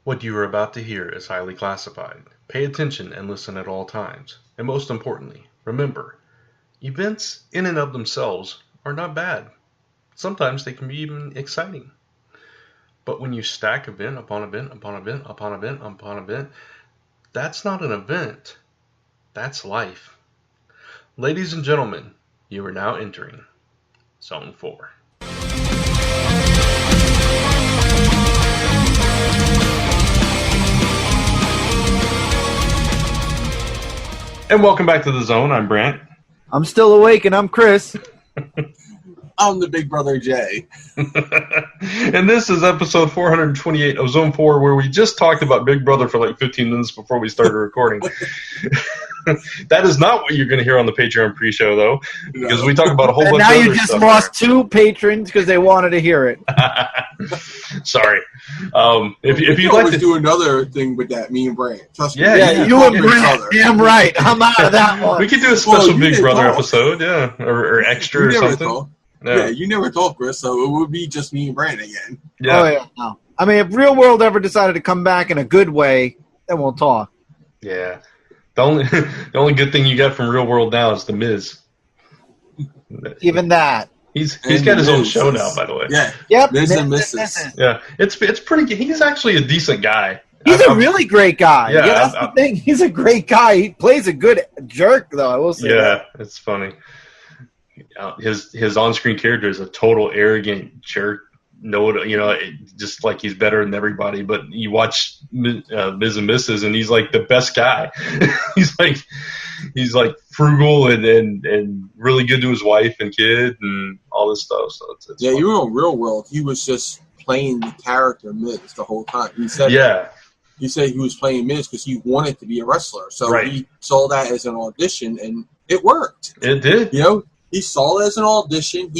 What you are about to hear is highly classified. Pay attention and listen at all times. And most importantly, remember, events in and of themselves are not bad. Sometimes they can be even exciting. But when you stack event upon event upon event upon event upon event, that's not an event. That's life. Ladies and gentlemen, you are now entering Zone 4. And welcome back to the Zone. I'm Brant. I'm still awake, and I'm Chris. I'm the big brother Jay. And this is episode 428 of Zone 4, where we just talked about Big Brother for like 15 minutes before we started recording. That is not what you're going to hear on the Patreon pre-show, though, because we talk about a whole bunch of other stuff. And now you just lost 2 patrons because they wanted to hear it. Sorry. If you'd like to do another thing with that, me and Brant. Trust me. Yeah, you and Brant. Damn right. I'm out of that one. We could do a special Big Brother episode, yeah, or extra or something. Yeah, you never talk, Chris, so it would be just me and Brant again. Yeah. Oh, yeah. No. I mean, if Real World ever decided to come back in a good way, then we'll talk. Yeah. The only good thing you got from Real World now is The Miz. Even that. He's got his own show now, by the way. Yeah. Yep. Miz and Mrs. Yeah. It's pretty good. He's actually a decent guy. He's a really great guy. Yeah, that's the thing. He's a great guy. He plays a good jerk, though. I will say. Yeah, it's funny. His on-screen character is a total arrogant jerk. Just like he's better than everybody. But you watch Ms. and Mrs. and he's like the best guy. he's like frugal and really good to his wife and kid and all this stuff. So it's yeah, fun. you were on Real World. He was just playing the character Miz the whole time. He said he was playing Miz because he wanted to be a wrestler. So he saw that as an audition and it worked. It did. He saw it as an audition.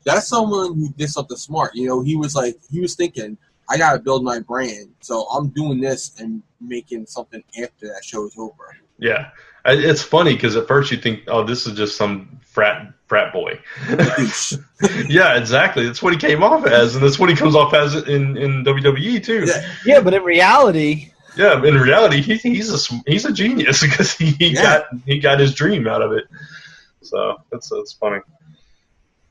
That's someone who did something smart. He was thinking, I got to build my brand. So I'm doing this and making something after that show is over. Yeah. It's funny because at first you think, oh, this is just some frat boy. Yeah, exactly. That's what he came off as, and that's what he comes off as in WWE too. Yeah, but in reality... Yeah, in reality, he's a genius because he got his dream out of it. So that's funny.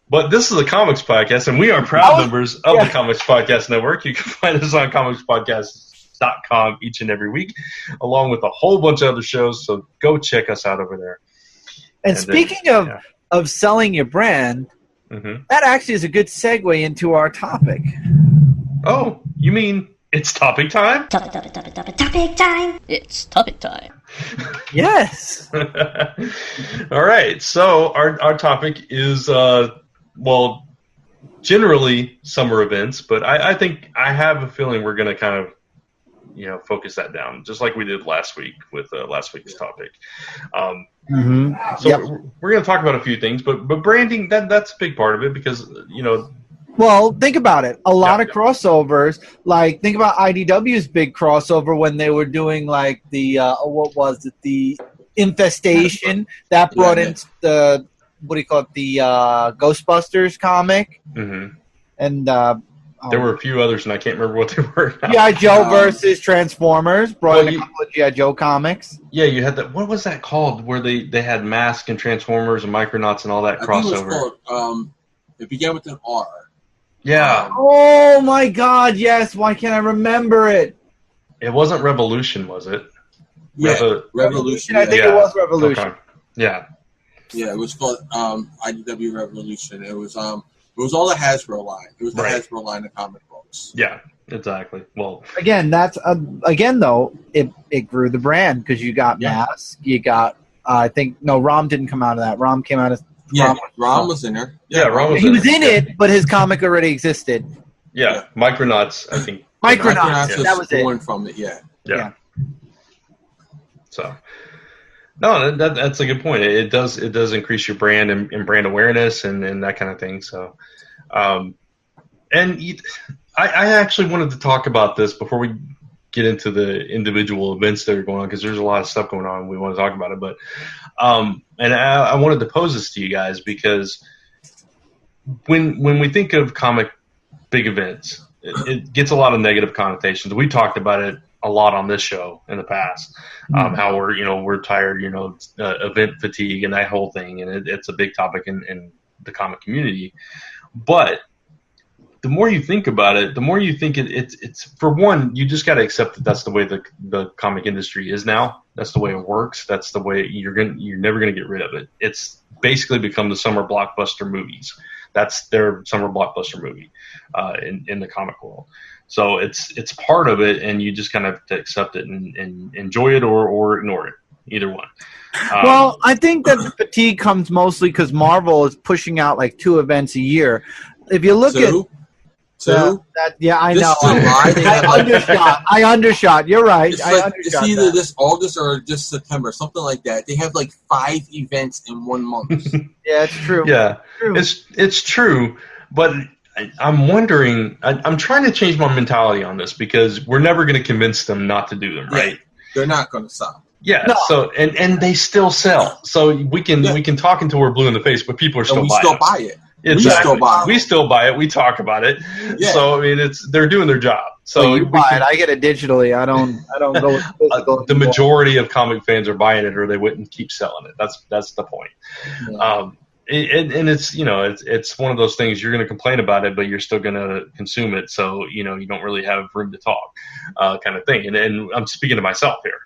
But this is a comics podcast, and we are proud members of the Comics Podcast Network. You can find us on comicspodcast.com each and every week, along with a whole bunch of other shows. So go check us out over there. And speaking of selling your brand, that actually is a good segue into our topic. Oh, you mean it's topic time? Topic time. It's topic time. Yes. All right. So our topic is, generally summer events, but I think I have a feeling we're going to kind of, focus that down, just like we did last week with last week's topic. So we're going to talk about a few things, but branding, that's a big part of it because, Well, think about it. A lot of crossovers, like think about IDW's big crossover when they were doing like the the Infestation that brought in the the Ghostbusters comic, and there were a few others, and I can't remember what they were. G.I. Joe versus Transformers brought in a couple of G.I. Joe comics. Yeah, you had that. What was that called? Where they had Mask and Transformers and Micronauts and all that crossover. I think it was called, it began with an R. Yeah. Oh my God! Yes. Why can't I remember it? It wasn't Revolution, was it? Yeah, Revolution. I think it was Revolution. Okay. Yeah. Yeah, it was called IDW Revolution. It was all the Hasbro line. It was the Hasbro line of comic books. Yeah, exactly. Well, again, that's though it grew the brand because you got Mask, you got Rom didn't come out of that. Rom came out as Rom was in there. Yeah, Rom was he was in it, but his comic already existed. Yeah, Micronauts, I think. Micronauts, that was born it. from it. Yeah. So, no, that's a good point. It does increase your brand and brand awareness and that kind of thing. So, I actually wanted to talk about this before we get into the individual events that are going on because there's a lot of stuff going on. We want to talk about it, but and I wanted to pose this to you guys because when we think of comic big events, it gets a lot of negative connotations. We talked about it a lot on this show in the past, how we're tired, event fatigue and that whole thing, and it's a big topic in the comic community. But the more you think about it, the more you think it's for one, you just got to accept that that's the way the comic industry is now. That's the way it works. That's the way you're never gonna get rid of it. It's basically become the summer blockbuster movies. That's their summer blockbuster movie in the comic world. So it's part of it, and you just kind of have to accept it and enjoy it or ignore it. Either one. Well, I think that the fatigue comes mostly because Marvel is pushing out like 2 events a year. If you look at I know. I undershot. You're right. It's either this August or just September, something like that. They have like 5 events in 1 month. Yeah, it's true. Yeah, it's true. But I'm wondering. I'm trying to change my mentality on this because we're never going to convince them not to do them, right? Yeah, they're not going to stop. Yeah. No. So and they still sell. So we can talk until we're blue in the face, but people are still buying. We still buy it. Exactly. We still buy it. We talk about it. Yeah. So I mean, they're doing their job. So you buy it. I get it digitally. I don't go with physical. The majority of comic fans are buying it, or they wouldn't keep selling it. That's the point. Yeah. And it's it's one of those things you're going to complain about it, but you're still going to consume it. So you don't really have room to talk, kind of thing. And I'm speaking to myself here,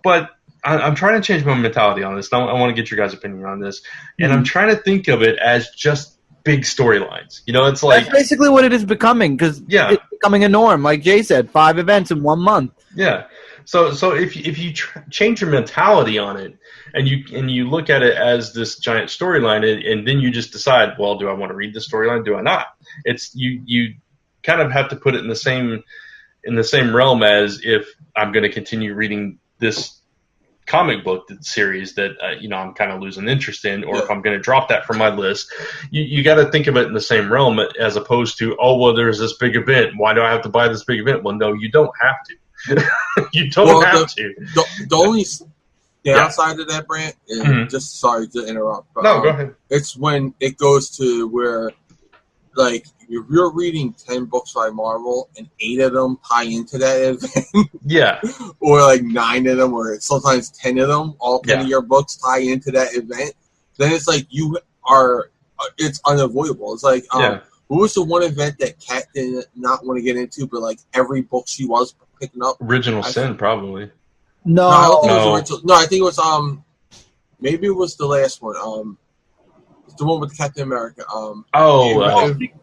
but. I'm trying to change my mentality on this. I want to get your guys' opinion on this. And I'm trying to think of it as just big storylines. It's like... That's basically what it is becoming, because it's becoming a norm. Like Jay said, 5 events in 1 month. Yeah. So if you change your mentality on it, and you look at it as this giant storyline, and then you just decide, well, do I want to read this storyline? Do I not? It's you kind of have to put it in the same realm as if I'm going to continue reading this comic book series that I'm kind of losing interest in, or if I'm going to drop that from my list. You got to think of it in the same realm as opposed to, oh, well, there's this big event. Why do I have to buy this big event? Well, no, you don't have to. You don't have to. The only downside of that, Brant, and just sorry to interrupt. But, no, go ahead. It's when it goes to where, like, if you're reading 10 books by Marvel and 8 of them tie into that event, yeah, or like 9 of them, or sometimes 10 of them, all 10 of your books tie into that event, then it's like it's unavoidable. It's like, what was the one event that Kat did not want to get into, but like every book she was picking up? Original Sin, probably. No, I don't think it was original. No, I think it was maybe it was the last one. The one with Captain America.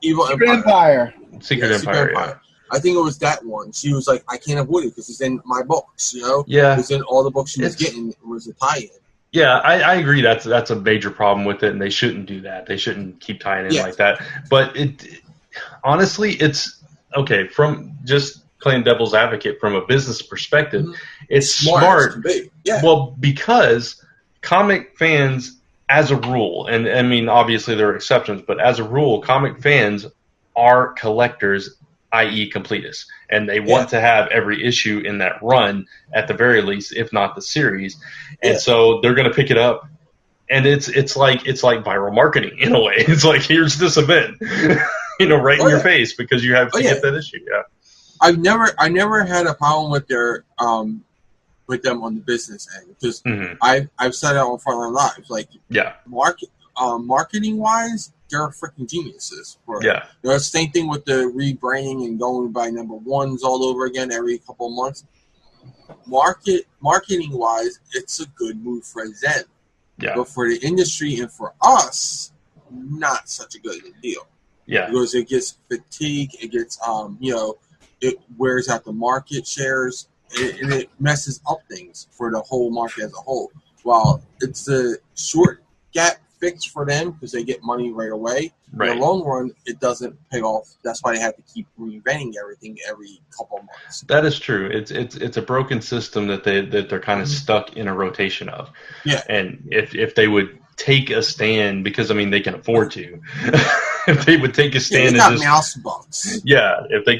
Evil Empire. Secret Empire. Yeah. I think it was that one. She was like, I can't avoid it because it's in my books, Yeah. It's in all the books she was getting. It was a tie-in. Yeah, I agree. That's a major problem with it, and they shouldn't do that. They shouldn't keep tying in like that. But honestly, it's okay from just playing devil's advocate from a business perspective. It's smart. Yeah. Well, because comic fans, as a rule, and I mean, obviously there are exceptions, but as a rule, comic fans are collectors, i.e. completists, and they want to have every issue in that run at the very least, if not the series, and so they're going to pick it up, and it's like viral marketing in a way. It's like, here's this event, right in your face because you have to get that issue. Yeah, I never had a problem with their with them on the business end because I've said it on Frontline Live, like marketing wise, they're freaking geniuses. The same thing with the rebranding and going by number ones all over again every couple of months. Marketing wise, it's a good move for them. Yeah. But for the industry and for us, not such a good deal. Yeah. Because it gets fatigue, it gets it wears out the market shares. And it messes up things for the whole market as a whole. While it's a short gap fix for them because they get money right away, in the long run, it doesn't pay off. That's why they have to keep reinventing everything every couple of months. That is true. It's a broken system that they're kind of stuck in a rotation of. Yeah. And if they would take a stand, because I mean they can afford to, if they would take a stand and just mouse bucks. Yeah, if they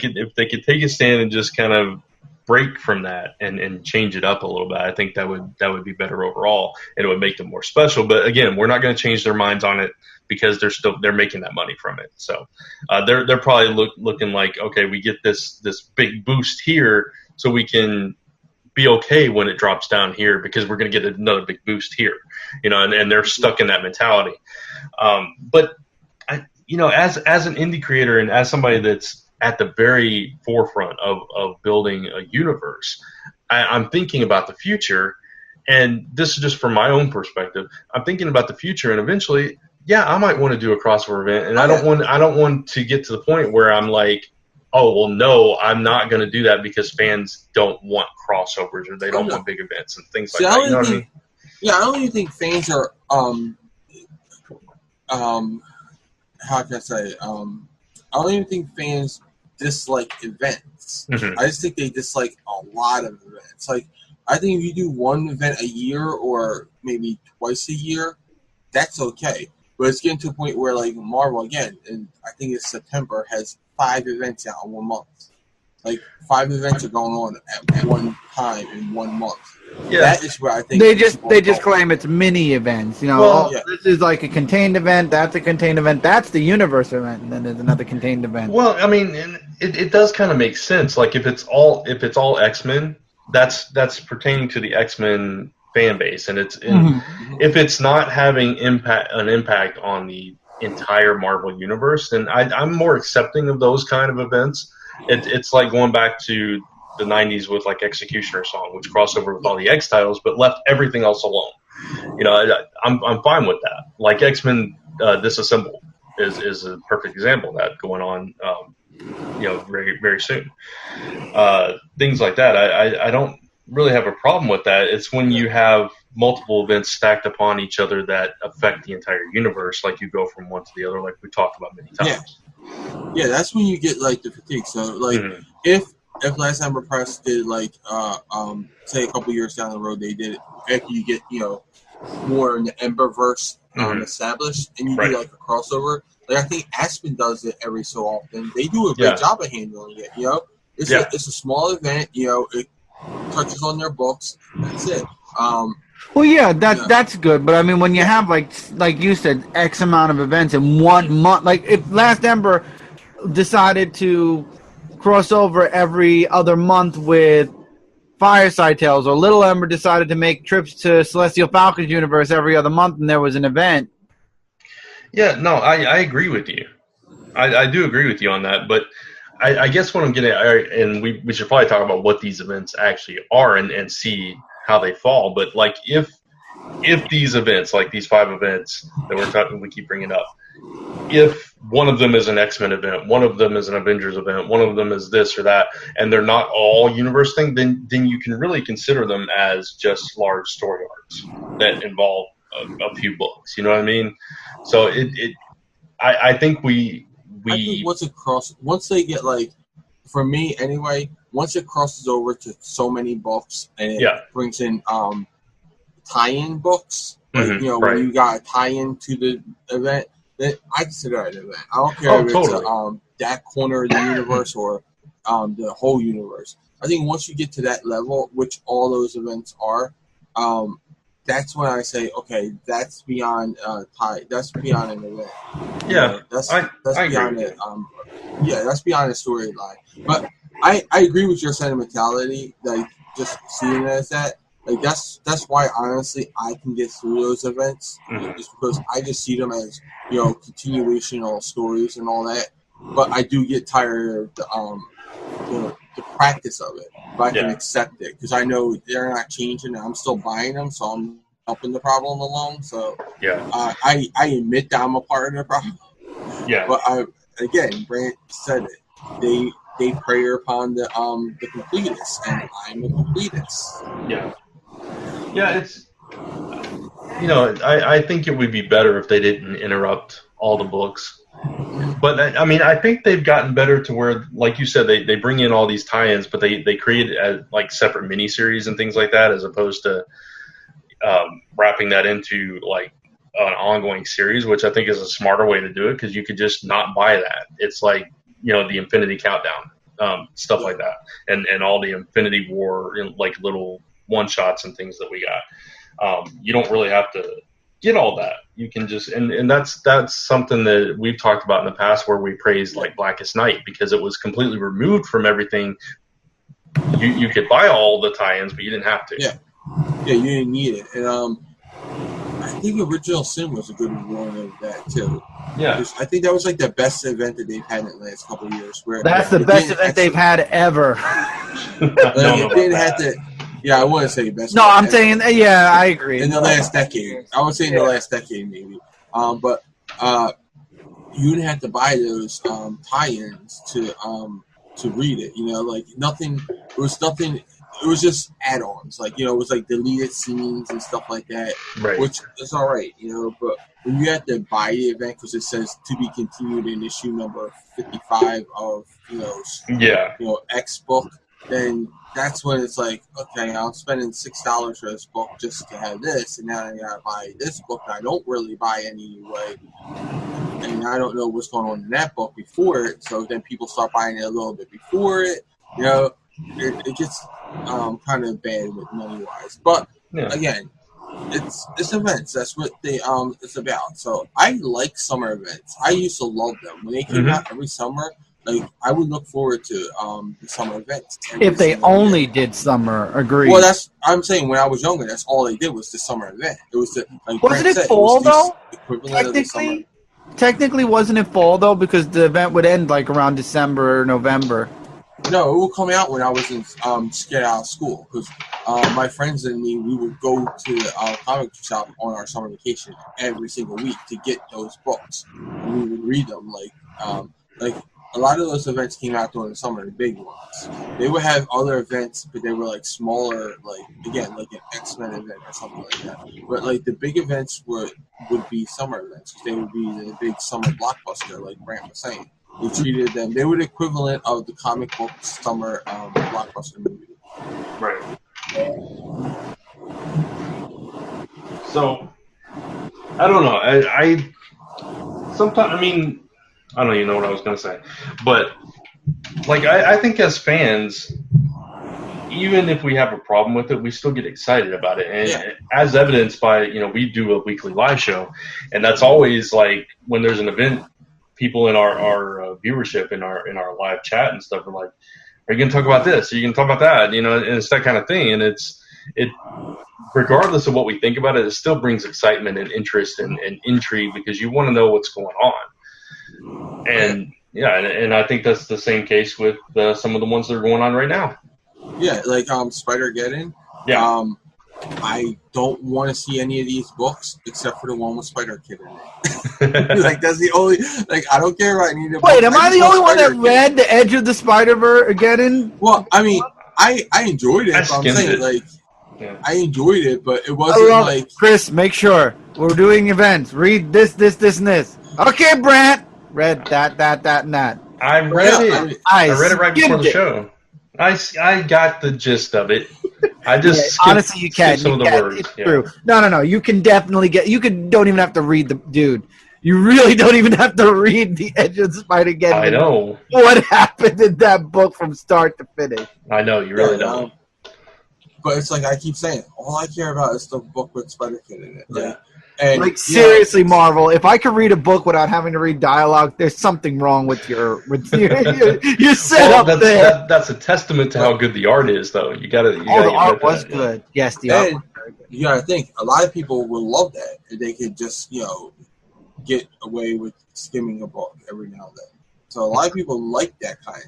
could take a stand and just kind of break from that and change it up a little bit, I think that would be better overall, and it would make them more special. But again, we're not going to change their minds on it because they're making that money from it. So they're probably looking like, okay, we get this big boost here, so we can be okay when it drops down here because we're going to get another big boost here, and they're stuck in that mentality. But as an indie creator and as somebody that's at the very forefront of building a universe, I'm thinking about the future, and this is just from my own perspective. I'm thinking about the future, and eventually, I might want to do a crossover event, and I don't want to get to the point where I'm like, oh, well, no, I'm not going to do that because fans don't want crossovers or they don't want big events and things like that. You know what I mean? Yeah, I don't even think fans are how can I say? I don't even think fans dislike events. Mm-hmm. I just think they dislike a lot of events. Like, I think if you do one event a year or maybe twice a year, that's okay. But it's getting to a point where, like, Marvel, again, and I think it's September, has 5 events out in 1 month. Like, 5 events are going on at one time in 1 month. Yeah. That is where I think they just claim it's mini events. This is like a contained event. That's a contained event. That's the universe event, and then there's another contained event. Well, I mean, it does kind of make sense. Like if it's all X-Men, that's pertaining to the X-Men fan base, and if it's not having an impact on the entire Marvel universe, then I'm more accepting of those kind of events. It's like going back to the 90s with like Executioner Song, which crossed over with all the X titles, but left everything else alone. I'm fine with that. Like X-Men Disassemble is a perfect example of that going on, very, very soon. Things like that. I don't really have a problem with that. It's when you have multiple events stacked upon each other that affect the entire universe, like you go from one to the other, like we talked about many times. Yeah, that's when you get like the fatigue. So like if Last Ember Press did like say a couple years down the road they did it after you get more in the Emberverse established and you do like a crossover. Like I think Aspen does it every so often. They do a great job of handling it. It's a small event. It touches on their books. That's it. That's good. But I mean, when you have like you said, X amount of events in 1 month, like if Last Ember decided to cross over every other month with Fireside Tales, or Little Ember decided to make trips to Celestial Falcon's universe every other month, and there was an event. Yeah, no, I agree with you. I do agree with you on that, but I guess what I'm getting at, and we should probably talk about what these events actually are and see how they fall. But like if these events, like these 5 events that we keep bringing up, if one of them is an X-Men event, one of them is an Avengers event, one of them is this or that, and they're not all universe thing, then you can really consider them as just large story arcs that involve a few books. You know what I mean? So I think I think once they get like, for me anyway, once it crosses over to so many books and it brings in tie-in books, when you got a tie-in to the event, then I consider it an event. I don't care if it's that corner of the universe or the whole universe. I think once you get to that level, which all those events are, that's when I say, okay, that's beyond that's beyond an event. Yeah, that's I beyond it. That's beyond a storyline. But I agree with your sentimentality, like just seeing it as that. Like that's why honestly I can get through those events, just because I just see them as continuational stories and all that. But I do get tired of the practice of it. But I can accept it because I know they're not changing. And I'm still buying them, so I'm helping the problem along. So I admit that I'm a part of the problem. Yeah. But Brant said it. They prey upon the completists, and I'm a completist. Yeah. Yeah, it's I think it would be better if they didn't interrupt all the books. But I mean, I think they've gotten better to where, like you said, they bring in all these tie-ins, but they create like separate miniseries and things like that, as opposed to wrapping that into like an ongoing series, which I think is a smarter way to do it, because you could just not buy that. It's like the Infinity Countdown, stuff like that, and all the Infinity War like little one-shots and things that we got. You don't really have to get all that. You can just and that's something that we've talked about in the past where we praised like Blackest Night because it was completely removed from everything. You could buy all the tie-ins, but you didn't have to. Yeah, you didn't need it. And I think Original Sin was a good one of that too. Yeah, I think that was like the best event that they've had in the last couple of years. Where That's the best event they've had ever. It didn't have to. Yeah, I wouldn't say best. No, I'm saying, yeah, I agree. In the last decade, I would say in the last decade maybe. But you didn't have to buy those tie-ins to read it. You know, like nothing. It was nothing. It was just add-ons. Like, you know, it was like deleted scenes and stuff like that. right. Which is all right. You know, but when you have to buy the event because it says to be continued in issue number 55 of X book, then that's when it's like, okay, I'm spending $6 for this book just to have this, and now I gotta buy this book that I don't really buy anyway, and I don't know what's going on in that book before it. So then people start buying it a little bit before it. You know, it gets kind of bad with money wise. But again, it's events. That's what it's about. So I like summer events. I used to love them when they came out every summer. Like, I would look forward to the summer events. If they only did summer, agree. Well, I'm saying when I was younger, that's all they did was the summer event. It was the wasn't it fall though? Technically, wasn't it fall though? Because the event would end like around December or November. No, it would come out when I was in get out of school because my friends and me, we would go to the comic shop on our summer vacation every single week to get those books. And we would read them like. A lot of those events came out during the summer, the big ones. They would have other events, but they were like smaller, like again, like an X-Men event or something like that. But like the big events would be summer events. They would be the big summer blockbuster, like Brant was saying. We treated them; they were the equivalent of the comic book summer blockbuster movie. Right. So I don't know. I sometimes, I mean, I don't even know what I was going to say. But, like, I think as fans, even if we have a problem with it, we still get excited about it. And as evidenced by, we do a weekly live show. And that's always, like, when there's an event, people in our viewership, in our live chat and stuff are like, are you going to talk about this? Are you going to talk about that? And it's that kind of thing. And it regardless of what we think about it, it still brings excitement and interest and intrigue because you want to know what's going on. And and I think that's the same case with some of the ones that are going on right now. Yeah, like Spider-Geddon. Yeah. I don't want to see any of these books except for the one with Spider-Kid in it. Like that's the only. Like I don't care. I need a. Wait, am I the only one that read The Edge of the Spider-Geddon? Well, I mean, I enjoyed it. I'm saying like. Yeah. I enjoyed it, but it wasn't like Chris. Make sure we're doing events. Read this, and this. Okay, Brant. Read that, and that. I read it. I read it right before the show. I got the gist of it. I just honestly, you can. Some of the words. It's true. No. You can definitely get. You don't even have to read the dude. You really don't even have to read The Edge of the Spider-Geddon. I know what happened in that book from start to finish. I know you really don't. But it's like I keep saying, all I care about is the book with Spider-Kid in it. And, seriously, Marvel, if I could read a book without having to read dialogue, there's something wrong with your setup there. That's a testament to how good the art is, though. You gotta the art was good. Yes, the art was very good. You gotta think, a lot of people will love that if they could just, get away with skimming a book every now and then. So a lot of people like that kind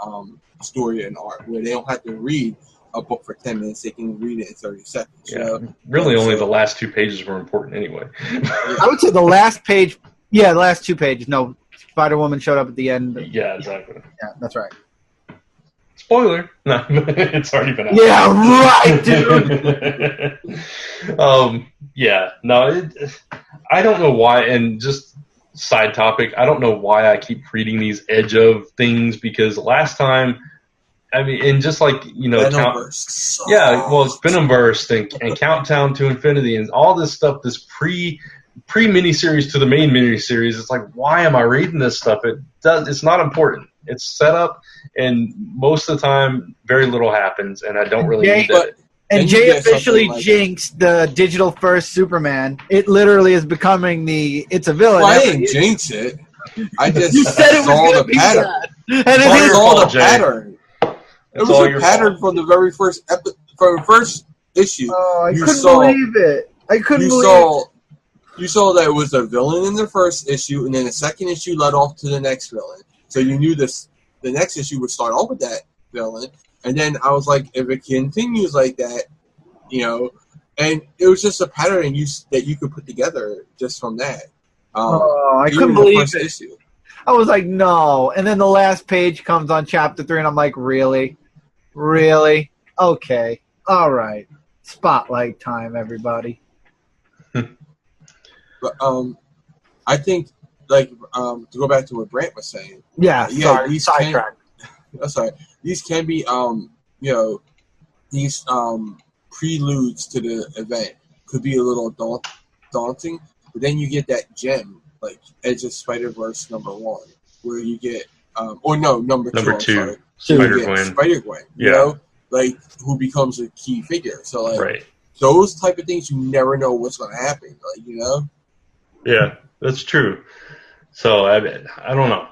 of story and art where they don't have to read a book for 10 minutes, they can read it in 30 seconds. Yeah. Really only the last 2 pages were important anyway. I would say the last page, the last 2 pages. No, Spider-Woman showed up at the end. Yeah, exactly. Yeah, that's right. Spoiler. No, it's already been out. Yeah, right, dude. I don't know why, and just side topic, I don't know why I keep reading these edge of things because last time, I mean, and just like, it's Venomverse and Countdown to Infinity and all this stuff, this pre-miniseries to the main miniseries. It's like, why am I reading this stuff? It's not important. It's set up, and most of the time, very little happens, and I don't really need it. And then you Jay get something officially like- jinxed the digital first Superman. It literally is becoming it's a villain. Well, I every didn't issue. jinx it. I just You said it was saw going to the be pattern. that. And It's all I it your is. saw fault, the Jay. pattern. It It's was all a your pattern fault. from the very first from the first issue. Oh, I You couldn't saw- believe it. I couldn't You believe it. saw that it was a villain in the first issue, and then the second issue led off to the next villain. So you knew the next issue would start off with that villain, and then I was like, if it continues like that, and it was just a pattern that you could put together just from that. I even couldn't in the believe first it. issue. I was like, no. And then the last page comes on chapter 3, and I'm like, really? Really? Okay. All right. Spotlight time, everybody. But I think to go back to what Brant was saying. Yeah, Yeah, sorry. these Sidetrack. That's right. These can be these preludes to the event could be a little daunting, but then you get that gem like Edge of Spider-Verse #1, where you get number two. I'm sorry. Spider-Gwen. Spider-Gwen. Yeah. Who becomes a key figure. So Right. those type of things, you never know what's going to happen. Yeah, that's true. So I don't know.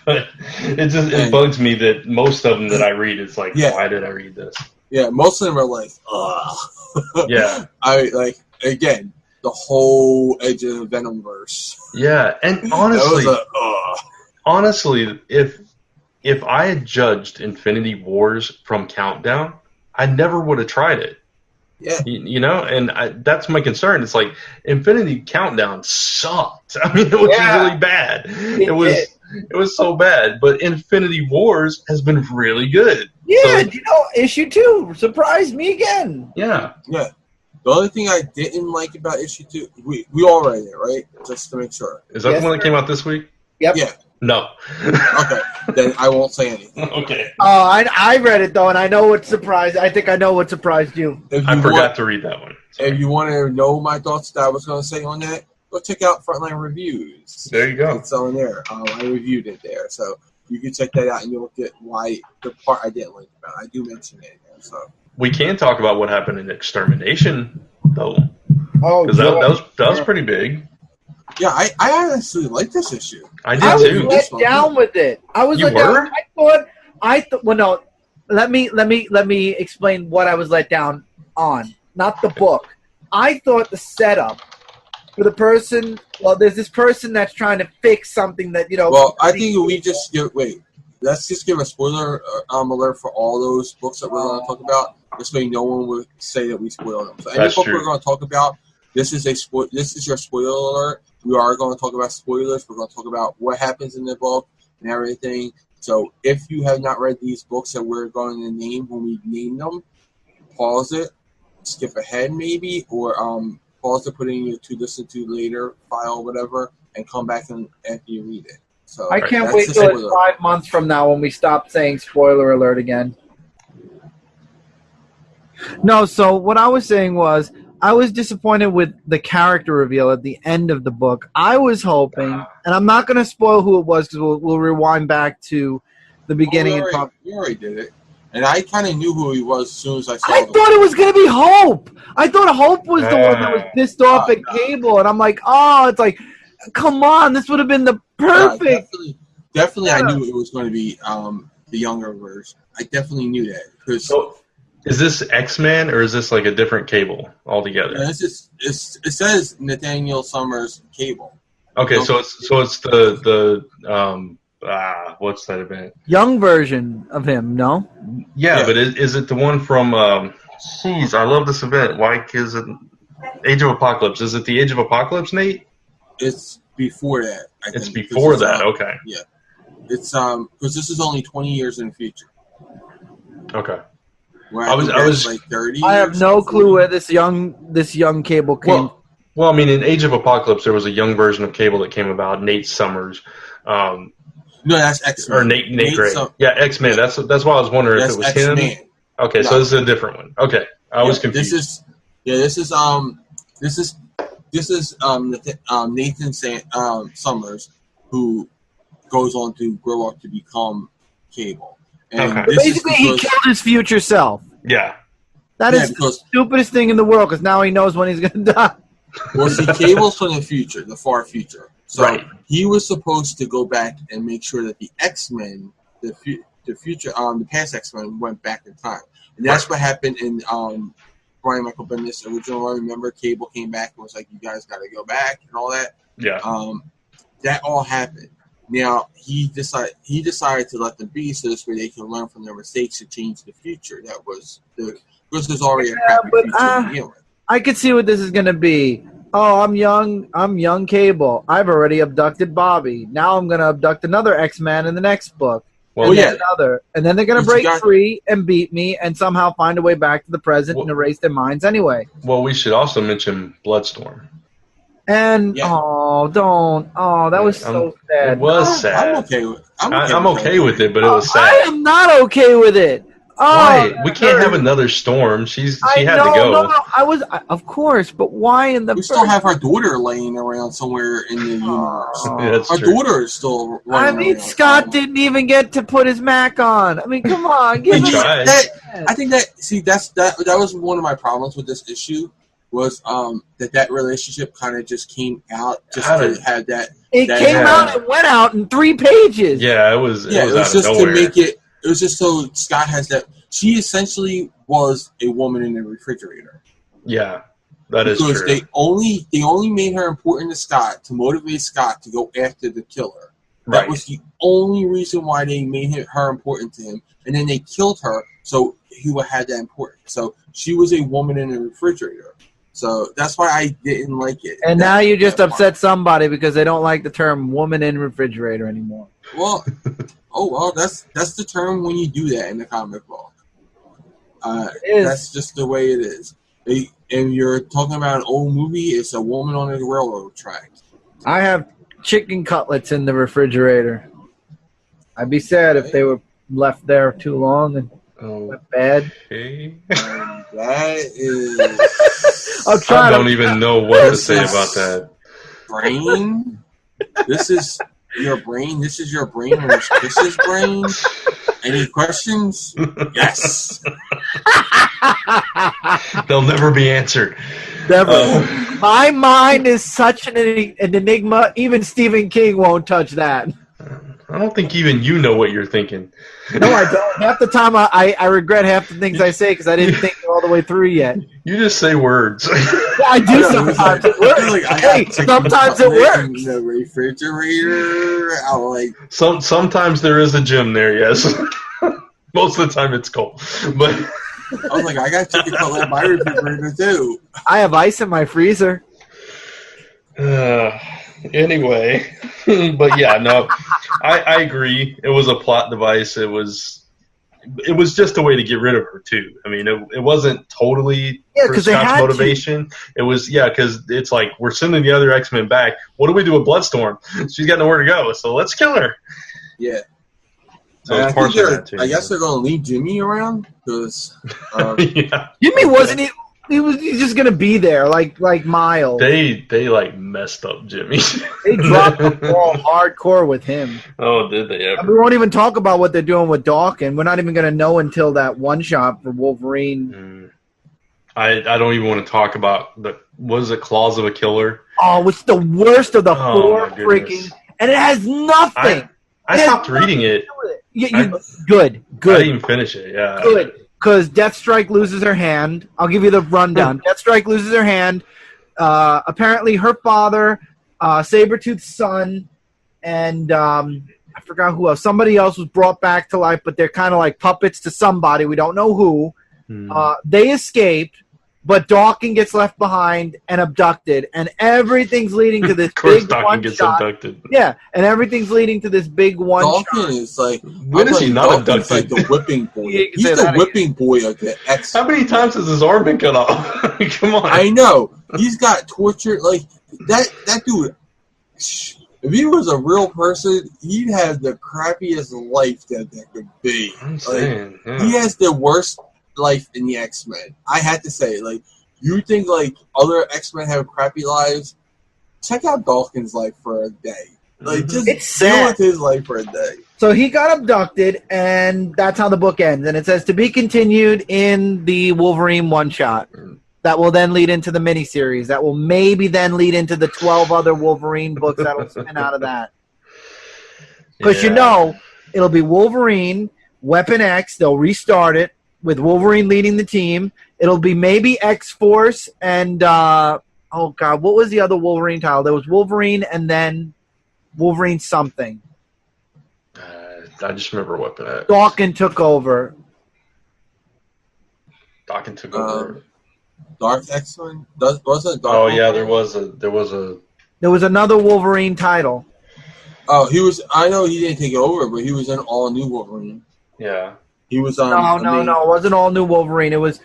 But it bugs me that most of them that I read, it's like, why did I read this? Yeah, most of them are like, ugh. Yeah. Again, the whole Edge of Venomverse. Yeah, and honestly, if I had judged Infinity Wars from Countdown, I never would have tried it. Yeah. And that's my concern. It's like Infinity Countdown sucked. I mean, it was really bad. It was so bad. But Infinity Wars has been really good. Yeah, issue 2 surprised me again. Yeah. Yeah. The only thing I didn't like about issue 2, we all read it, right? Just to make sure. Is that the one that came out this week? Yep. Yeah. No. Okay. Then I won't say anything. Okay. Oh, I read it, though, and I know what surprised. I think I know what surprised you. I forgot to read that one. Sorry. If you want to know my thoughts that I was going to say on that, go check out Frontline Reviews. There you go. It's on there. I reviewed it there. So you can check that out, and you'll get why the part I didn't like about it. I do mention it in there. So We can talk about what happened in Extermination, though. Oh, Because that was pretty big. yeah, I honestly like this issue. I I did was too. let down with it. I was You let were? down. I thought. Well, no. Let me explain what I was let down on. Not the book. I thought the setup for the person. Well, there's this person that's trying to fix something that Well, I think we just let's just give a spoiler alert for all those books that we're going to talk about. This way, no one would say that we spoiled them. So any That's book true. we're going to talk about, this is your spoiler alert. We are going to talk about spoilers. We're going to talk about what happens in the book and everything. So if you have not read these books that we're going to name when we name them, pause it, skip ahead maybe, or pause it, put it in your to listen to later file or whatever, and come back after you read it. So I can't that's wait the till it's spoiler. 5 months from now when we stop saying spoiler alert again. No, so what I was saying was I was disappointed with the character reveal at the end of the book. I was hoping, and I'm not going to spoil who it was because we'll rewind back to the beginning and talk. You already did it. And I kind of knew who he was as soon as I saw I him. thought it was going to be Hope. I thought Hope was the one that was pissed off at Cable, and I'm like, it's like, come on, this would have been the perfect. Definitely, I knew it was going to be the younger version. I definitely knew that because So, is this X-Men or is this like a different Cable altogether? it says Nathaniel Summers Cable. Okay, so it's the what's that event? Young version of him, no? Yeah, but is it the one from? Jeez, I love this event. Like, is it Age of Apocalypse? Is it the Age of Apocalypse, Nate? It's before that. It's before that. Okay. Yeah, it's because this is only 20 years in the future. Okay. Where I was like 30. I have no clue where this young Cable came. Well, I mean, in Age of Apocalypse, there was a young version of Cable that came about. Nate Summers. No, that's X-Men. Or Nate Gray. Yeah, X-Men. That's why I was wondering if it was X-Men. him. Okay, so this is a different one. Okay, I was confused. This is Nathan Summers, who goes on to grow up to become Cable. And Okay. this is Basically, he because- killed his future self. Yeah. That is the stupidest thing in the world because now he knows when he's going to die. Well, see, Cable's from the future, the far future. So Right. he was supposed to go back and make sure that the X-Men, the future, the past X-Men went back in time. And that's what happened in Brian Michael Bendis' original run. Remember, Cable came back and was like, you guys got to go back and all that. Yeah. That all happened. Now, he decided to let them be so this way they can learn from their mistakes to change the future. That was because there's already a crappy future to begin with. I could see what this is going to be. Oh, I'm young Cable. I've already abducted Bobby. Now I'm going to abduct another X-Man in the next book. Well, and then another. And then they're going to break free and beat me and somehow find a way back to the present and erase their minds anyway. Well, we should also mention Bloodstorm. And, that was so sad. It was sad. I'm okay with it, but it was sad. I am not okay with it. Why? We can't have another Storm. She had to go. No. Of course, but why in the? We still have our daughter laying around somewhere in the universe. Yeah, our daughter is still. Scott didn't even get to put his Mac on. I mean, come on, give He tried. I think that was one of my problems with this issue. Was that relationship kind of just came out just to have that. It came out and went out in 3 pages. Yeah, it was. It was just nowhere. to make it. It was just so Scott has that. She essentially was a woman in a refrigerator. Yeah, that is true. Because they only made her important to Scott to motivate Scott to go after the killer. That was the only reason why they made her important to him. And then they killed her so he would have that importance. So she was a woman in a refrigerator. So that's why I didn't like it. And now you just upset somebody because they don't like the term woman in refrigerator anymore. Well, that's the term when you do that in the comic book. That's just the way it is. And you're talking about an old movie, it's a woman on a railroad track. I have chicken cutlets in the refrigerator. I'd be sad if they were left there too long and went bad. That is... I don't even know what to say about that. Brain? This is your brain? This is your brain and it's Chris's brain? Any questions? Yes. They'll never be answered. Never. My mind is such an enigma, even Stephen King won't touch that. I don't think even you know what you're thinking. No, I don't. Half the time I regret half the things I say because I didn't think it all the way through yet. You just say words. Yeah, I do sometimes. It works. Sometimes it works. The refrigerator. Sometimes there is a gym there, yes. Most of the time it's cold. But I was like, I got chicken cutlet in my refrigerator too. I have ice in my freezer. Anyway, but yeah, no, I agree. It was a plot device. It was just a way to get rid of her too. I mean, it wasn't totally for Scott's motivation. It was because it's like we're sending the other X-Men back. What do we do with Bloodstorm? She's got nowhere to go, so let's kill her. Yeah. So it's partially that too. I guess they're going to leave Jimmy around because Jimmy wasn't. He's just gonna be there, like Miles. They messed up Jimmy. They dropped the ball hardcore with him. Oh, did they ever? And we won't even talk about what they're doing with Dawkins. We're not even gonna know until that one shot for Wolverine. I don't even want to talk about was it Claws of a Killer? Oh, it's the worst of the 4 freaking, and it has nothing. I stopped reading it. Good. I didn't even finish it. Yeah. Good. Because Deathstrike loses her hand. I'll give you the rundown. Deathstrike loses her hand. Apparently her father, Sabretooth's son, and I forgot who else. Somebody else was brought back to life, but they're kind of like puppets to somebody. We don't know who. They escaped, but Dawkins gets left behind and abducted, and everything's leading to this big one shot. Abducted. Yeah, and everything's leading to this big one shot. Dawkins is like, when is he not abducted? Like the whipping boy. He's the whipping boy of the X. How many times has his arm been cut off? Come on. I know. He's got tortured. Like, that dude, if he was a real person, he'd have the crappiest life that could be. I'm saying, he has the worst life in the X-Men. I had to say, like, you think like other X-Men have crappy lives? Check out Dawkins' life for a day. Like, just It's deal sad. with his life for a day. So he got abducted, and that's how the book ends. And it says to be continued in the Wolverine one-shot. That will then lead into the miniseries. That will maybe then lead into the 12 other Wolverine books that will spin out of that. Because it'll be Wolverine, Weapon X. They'll restart it with Wolverine leading the team. It'll be maybe X-Force and, what was the other Wolverine title? There was Wolverine and then Wolverine something. I just remember Weapon X. Dawkins took over. Dawkins took over. Dark X-Men? Wasn't Dark Oh, yeah, Wolverine? there was a... There was another Wolverine title. Oh, I know he didn't take it over, but he was in All New Wolverine. Yeah. He was No, it wasn't all new Wolverine. It was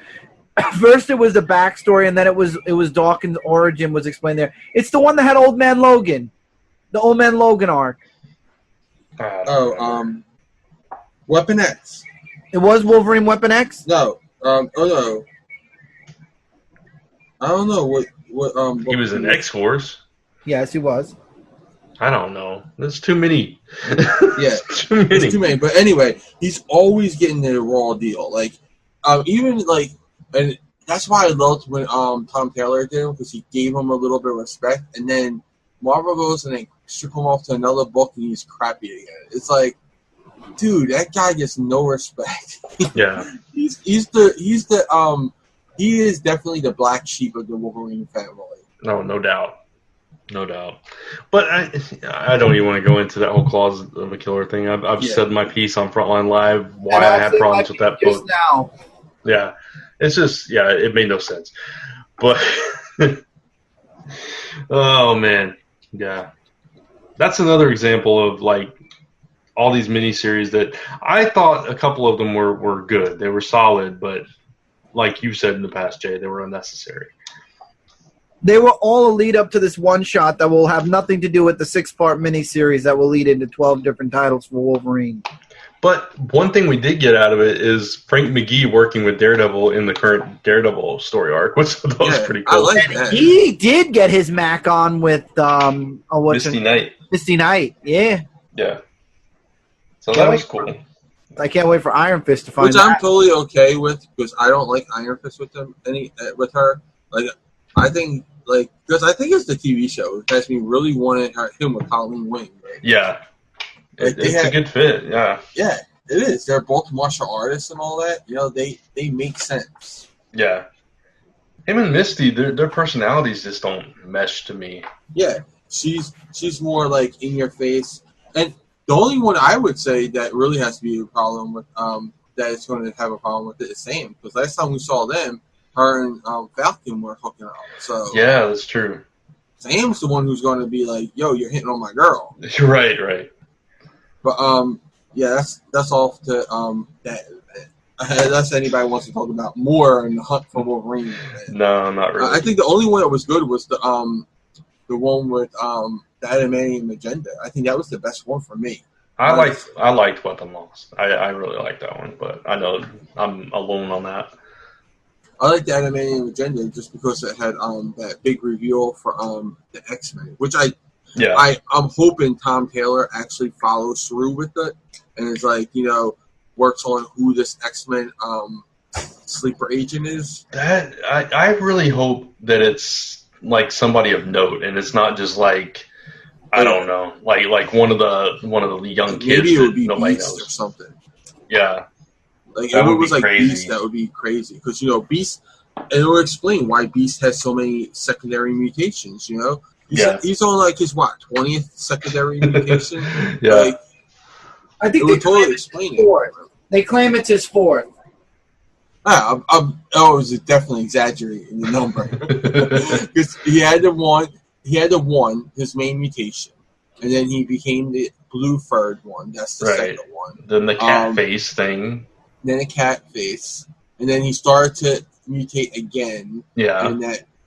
first it was the backstory, and then it was Dawkins' origin was explained there. It's the one that had Old Man Logan, the Old Man Logan arc. Weapon X. It was Wolverine Weapon X. No, no. I don't know what He was in X-Force. Yes, he was. I don't know. There's too many. Yeah, too many. There's too many. But anyway, he's always getting the raw deal. Like, even like, and that's why I loved when Tom Taylor did him, because he gave him a little bit of respect, and then Marvel goes and they strip him off to another book and he's crappy again. It's like, dude, that guy gets no respect. Yeah. He is definitely the black sheep of the Wolverine family. No doubt. No doubt. But I don't even want to go into that whole clause of a killer thing. I've said my piece on Frontline Live, why I have problems with that book. Now. Yeah. It's just, it made no sense. But, oh, man. Yeah. That's another example of, like, all these miniseries that I thought a couple of them were good. They were solid, but like you said in the past, Jay, they were unnecessary. They were all a lead up to this one shot that will have nothing to do with the 6-part miniseries that will lead into 12 different titles for Wolverine. But one thing we did get out of it is Frank McGee working with Daredevil in the current Daredevil story arc, which was pretty cool. I like that. He did get his Mac on with Misty Knight. Misty Knight, yeah. Yeah. So that was cool. I can't wait for Iron Fist to find Which out. I'm totally okay with, because I don't like Iron Fist with her. Like, I think, because I think it's the TV show. It has me really wanting him with Colleen Wing. Right? Yeah. It's a good fit, yeah. Yeah, it is. They're both martial artists and all that. You know, they make sense. Yeah. Him and Misty, their personalities just don't mesh to me. Yeah, she's more like in your face. And the only one I would say that really has to be a problem with, that is going to have a problem with it is Sam. Because last time we saw them, her and Falcon were hooking up. So yeah, that's true. Sam's the one who's going to be like, "Yo, you're hitting on my girl." Right. But yeah, that's off to that. Unless anybody wants to talk about more in the hunt for Wolverine. No, not really. I think the only one that was good was the one with the Adamantium Agenda. I think that was the best one for me. I liked Weapon Lost. I really liked that one, but I know I'm alone on that. I like the Adamantium Agenda just because it had that big reveal for the X-Men, which I'm hoping Tom Taylor actually follows through with it and is like, works on who this X-Men sleeper agent is. That I really hope that it's like somebody of note and it's not just like I don't know, like one of the young kids. Maybe it would be nobody Beast knows. or something. Yeah. Like That if it would was be like crazy. Beast, that would be crazy because Beast, and it will explain why Beast has so many secondary mutations. He's on like his 20th secondary mutation. Yeah. Like, I think it they would totally claim explain it's fourth. They claim it's his fourth. I was definitely exaggerating the number because he had the one, his main mutation, and then he became the blue furred one. That's the second one. Then the cat face thing. Then a cat face, and then he started to mutate again. Yeah. And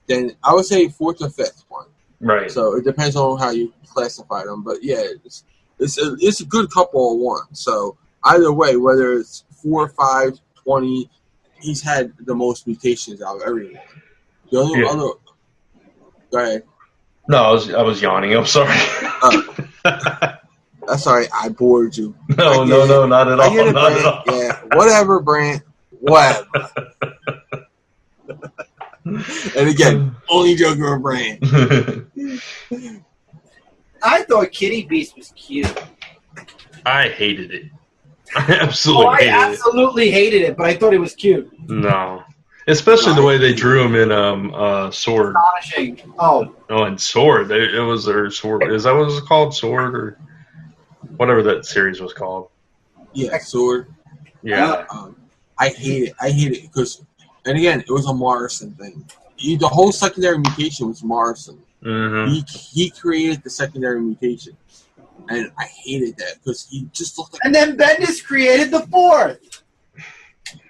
then I would say fourth or fifth one. Right. So it depends on how you classify them, but yeah, it's a good couple of ones. So either way, whether it's 4, 5, 20, he's had the most mutations out of everyone. The only other. Go ahead. No, I was yawning. I'm sorry. That's all right. I bored you. No, not at all. I get it, Not Brant. at all. Yeah, whatever, Brant. Whatever. And again, only joking with Brant. I thought Kitty Beast was cute. I hated it. I absolutely hated it, but I thought it was cute. No. Especially the way they drew him in Sword. Astonishing. Oh, and Sword. It was their Sword. Is that what it was called? Sword or whatever that series was called. Yeah, Sword. Yeah. I hate it because, and again, it was a Morrison thing. The whole secondary mutation was Morrison. Mm-hmm. He created the secondary mutation, and I hated that because he just looked like. And then Bendis created the fourth.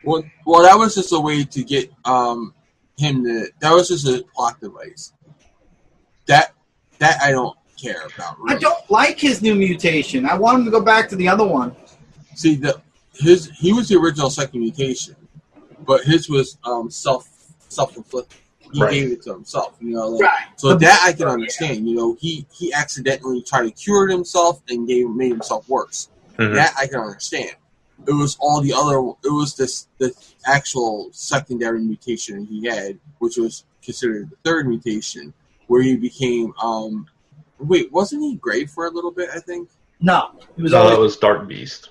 Well, that was just a way to get him to. That was just a plot device. That I don't care about. Really. I don't like his new mutation. I want him to go back to the other one. See, he was the original second mutation, but his was self-inflicted. He gave it to himself, Right. So that I can understand. He accidentally tried to cure it himself and made himself worse. Mm-hmm. That I can understand. It was all the other. It was the actual secondary mutation he had, which was considered the third mutation, where he became. Wait, wasn't he gray for a little bit? I think. No, it was. That was Dark Beast.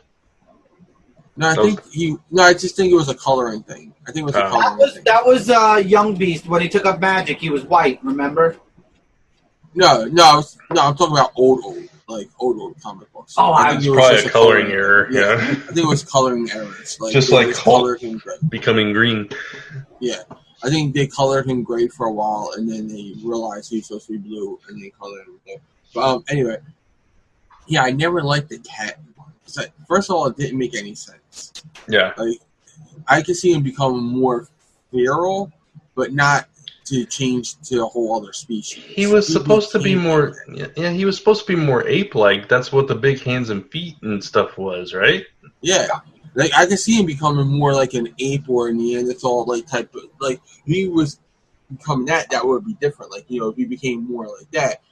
No, I just think it was a coloring thing. I think it was a coloring thing. That was Young Beast when he took up magic. He was white. Remember? No. I'm talking about old comic books. Oh, I think it was probably a coloring error. Yeah. I think it was coloring errors. Just like Hulk becoming green. Yeah, I think they colored him gray for a while, and then they realized he was supposed to be blue, and they colored him blue. But anyway, yeah, I never liked the cat. First of all, it didn't make any sense. Yeah. I could see him becoming more feral, but not to change to a whole other species. He was supposed to be more. Yeah, he was supposed to be more ape-like. That's what the big hands and feet and stuff was, right? Yeah. I could see him becoming more like an ape or a Neanderthal type of he was becoming that would be different. If he became more like that.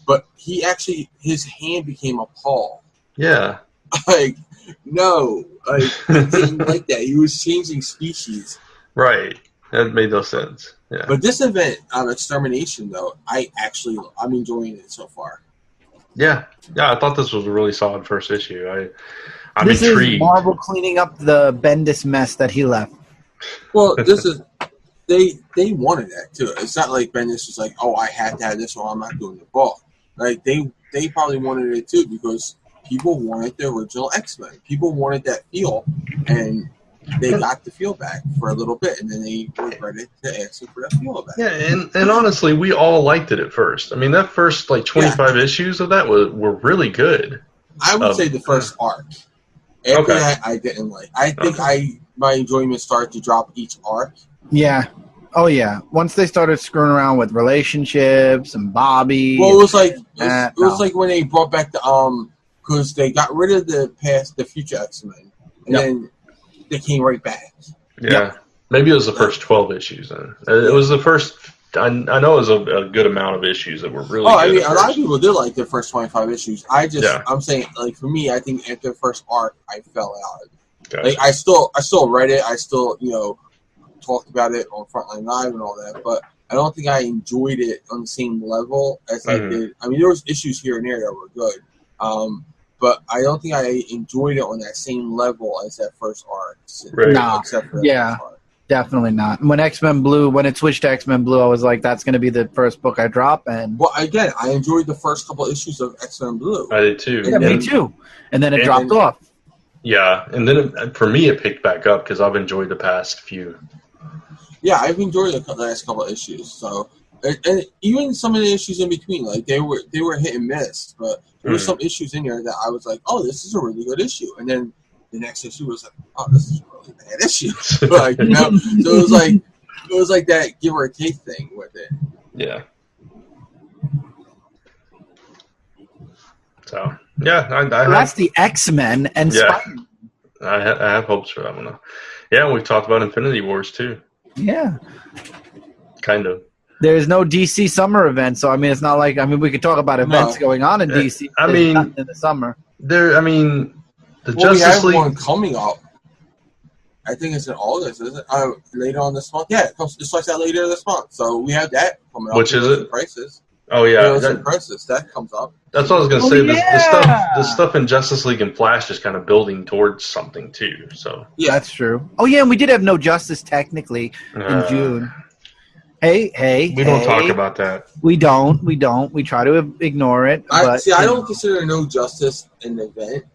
But his hand became a paw. Yeah. No. I didn't like that. He was changing species. Right. That made no sense. Yeah. But this event on Extermination, though, I'm enjoying it so far. Yeah. I thought this was a really solid first issue. I'm this intrigued. Is Marvel cleaning up the Bendis mess that he left. Well, this is they wanted that too. It's not like Bendis was like, "Oh, I had to have this, or I'm not doing the book." They probably wanted it too because people wanted the original X-Men. People wanted that feel, and they got the feel back for a little bit, and then they regretted to ask for that feel back. Yeah, and honestly, we all liked it at first. I mean, that first 25 issues of that were really good. I would say the first arc. After that, I didn't like. I think my enjoyment started to drop each arc. Yeah. Oh yeah. Once they started screwing around with relationships and Bobby. Well, it was like when they brought back the because they got rid of the future X-Men, and then they came right back. Yeah, maybe it was the first 12 issues. Then it was the first. I know it was a good amount of issues that were really. Oh, I mean, a lot of people did like the first 25 issues. I'm saying, for me, I think after the first arc, I fell out. Gotcha. I still read it. I still talked about it on Frontline Live and all that, but I don't think I enjoyed it on the same level as I did. I mean, there was issues here and there that were good. But I don't think I enjoyed it on that same level as that first arc. Right. Nah, except for yeah, definitely not. When when it switched to X-Men Blue, I was like, that's going to be the first book I drop. And well, again, I enjoyed the first couple issues of X-Men Blue. I did too. Yeah, me too. And then it dropped off. Yeah, and then for me, it picked back up because I've enjoyed the past few. Yeah, I've enjoyed the last couple of issues. So, and even some of the issues in between, they were hit and miss, but there were some issues in there that I was like, "Oh, this is a really good issue," and then the next issue was like, "Oh, this is a really bad issue." So it was like that give or take thing with it. Yeah. So yeah, that's the X-Men and Spider-Man. I have hopes for that one though. Yeah, we've talked about Infinity Wars too. Yeah. Kind of. There's no DC summer event, so I mean, it's not like we could talk about events going on in DC. I mean, in the summer. The we Justice have League one coming up. I think it's in August, is it? Later on this month. Yeah, it starts out later this month. So we have that coming up. Which is it? Prices. Oh yeah, that comes up. That's what I was gonna say. The stuff in Justice League and Flash is kind of building towards something too. So yeah, that's true. Oh yeah, and we did have No Justice technically in June. Hey, we don't talk about that. We don't. We try to ignore it. I don't consider No Justice an event.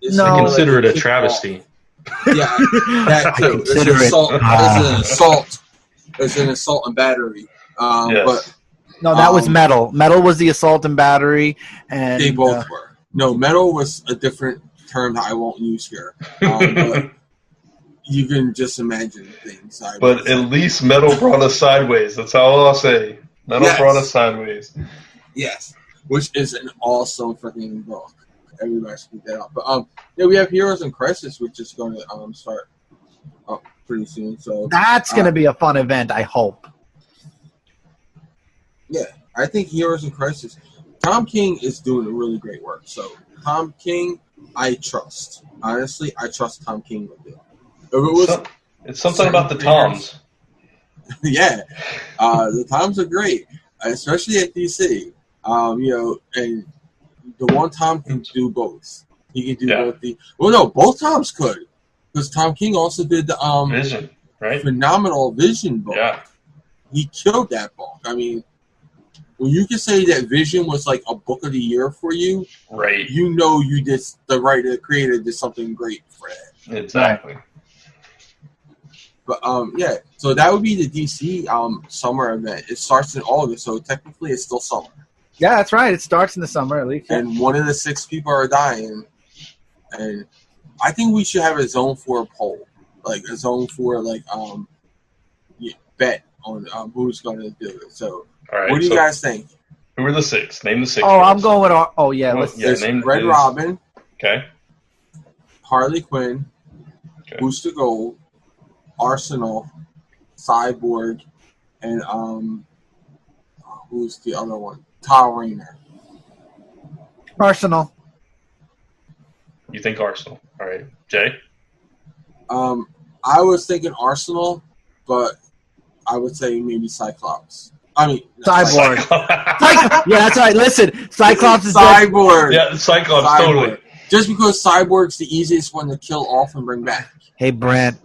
I consider it a travesty. Yeah, that too. It's an assault and battery. Yes. But no, that was Metal. Metal was the assault and battery, and they both were. No, Metal was a different term that I won't use here. But you can just imagine things. But at least Metal brought us sideways. That's all I'll say. Metal brought us sideways. Yes, which is an awesome freaking book. Everybody should pick that up. But we have Heroes in Crisis, which is going to start up pretty soon. So that's going to be a fun event. I hope. Yeah, I think Heroes in Crisis. Tom King is doing really great work. So Tom King, I trust. Honestly, I trust Tom King with it. If it was it's something about the Toms. Yeah, the Toms are great, especially at DC. And the one Tom can do both. He can do both both Toms could, because Tom King also did the Vision, right? Phenomenal Vision book. Yeah, he killed that book. I mean, when you can say that Vision was like a book of the year for you, right? You know, you did the creator did something great for that. Exactly. But so that would be the DC summer event. It starts in August, so technically it's still summer. Yeah, that's right. It starts in the summer at least. And one of the 6 people are dying. And I think we should have a Zone 4 poll. Like a Zone 4 bet on who's going to do it. So what do you guys think? Who are the 6? Name the 6. Oh, I'm going with There's Red Robin. Okay. Harley Quinn. Okay. Booster Gold. Arsenal. Cyborg. And who's the other one? Kyle Rayner. Arsenal. You think Arsenal? All right, Jay. I was thinking Arsenal, but I would say maybe Cyclops. I mean, Cyborg. Yeah, that's right. Listen, Cyclops is Cyborg. Yeah, Cyclops, totally. Just because Cyborg's the easiest one to kill off and bring back. Hey, Brant.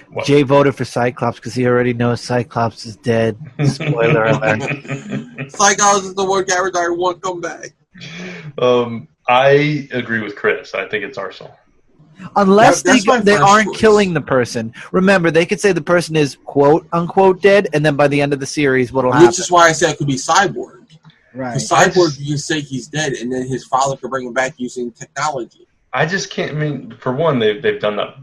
What? Jay voted for Cyclops because he already knows Cyclops is dead. Spoiler alert. Cyclops is the one character I want to come back. I agree with Chris. I think it's Arsenal. Unless they aren't killing the person. Remember, they could say the person is quote-unquote dead, and then by the end of the series, what will happen? Which is why I said it could be Cyborg. Right. Because Cyborg, you can say he's dead, and then his father could bring him back using technology. I just can't. I mean, for one, they've done that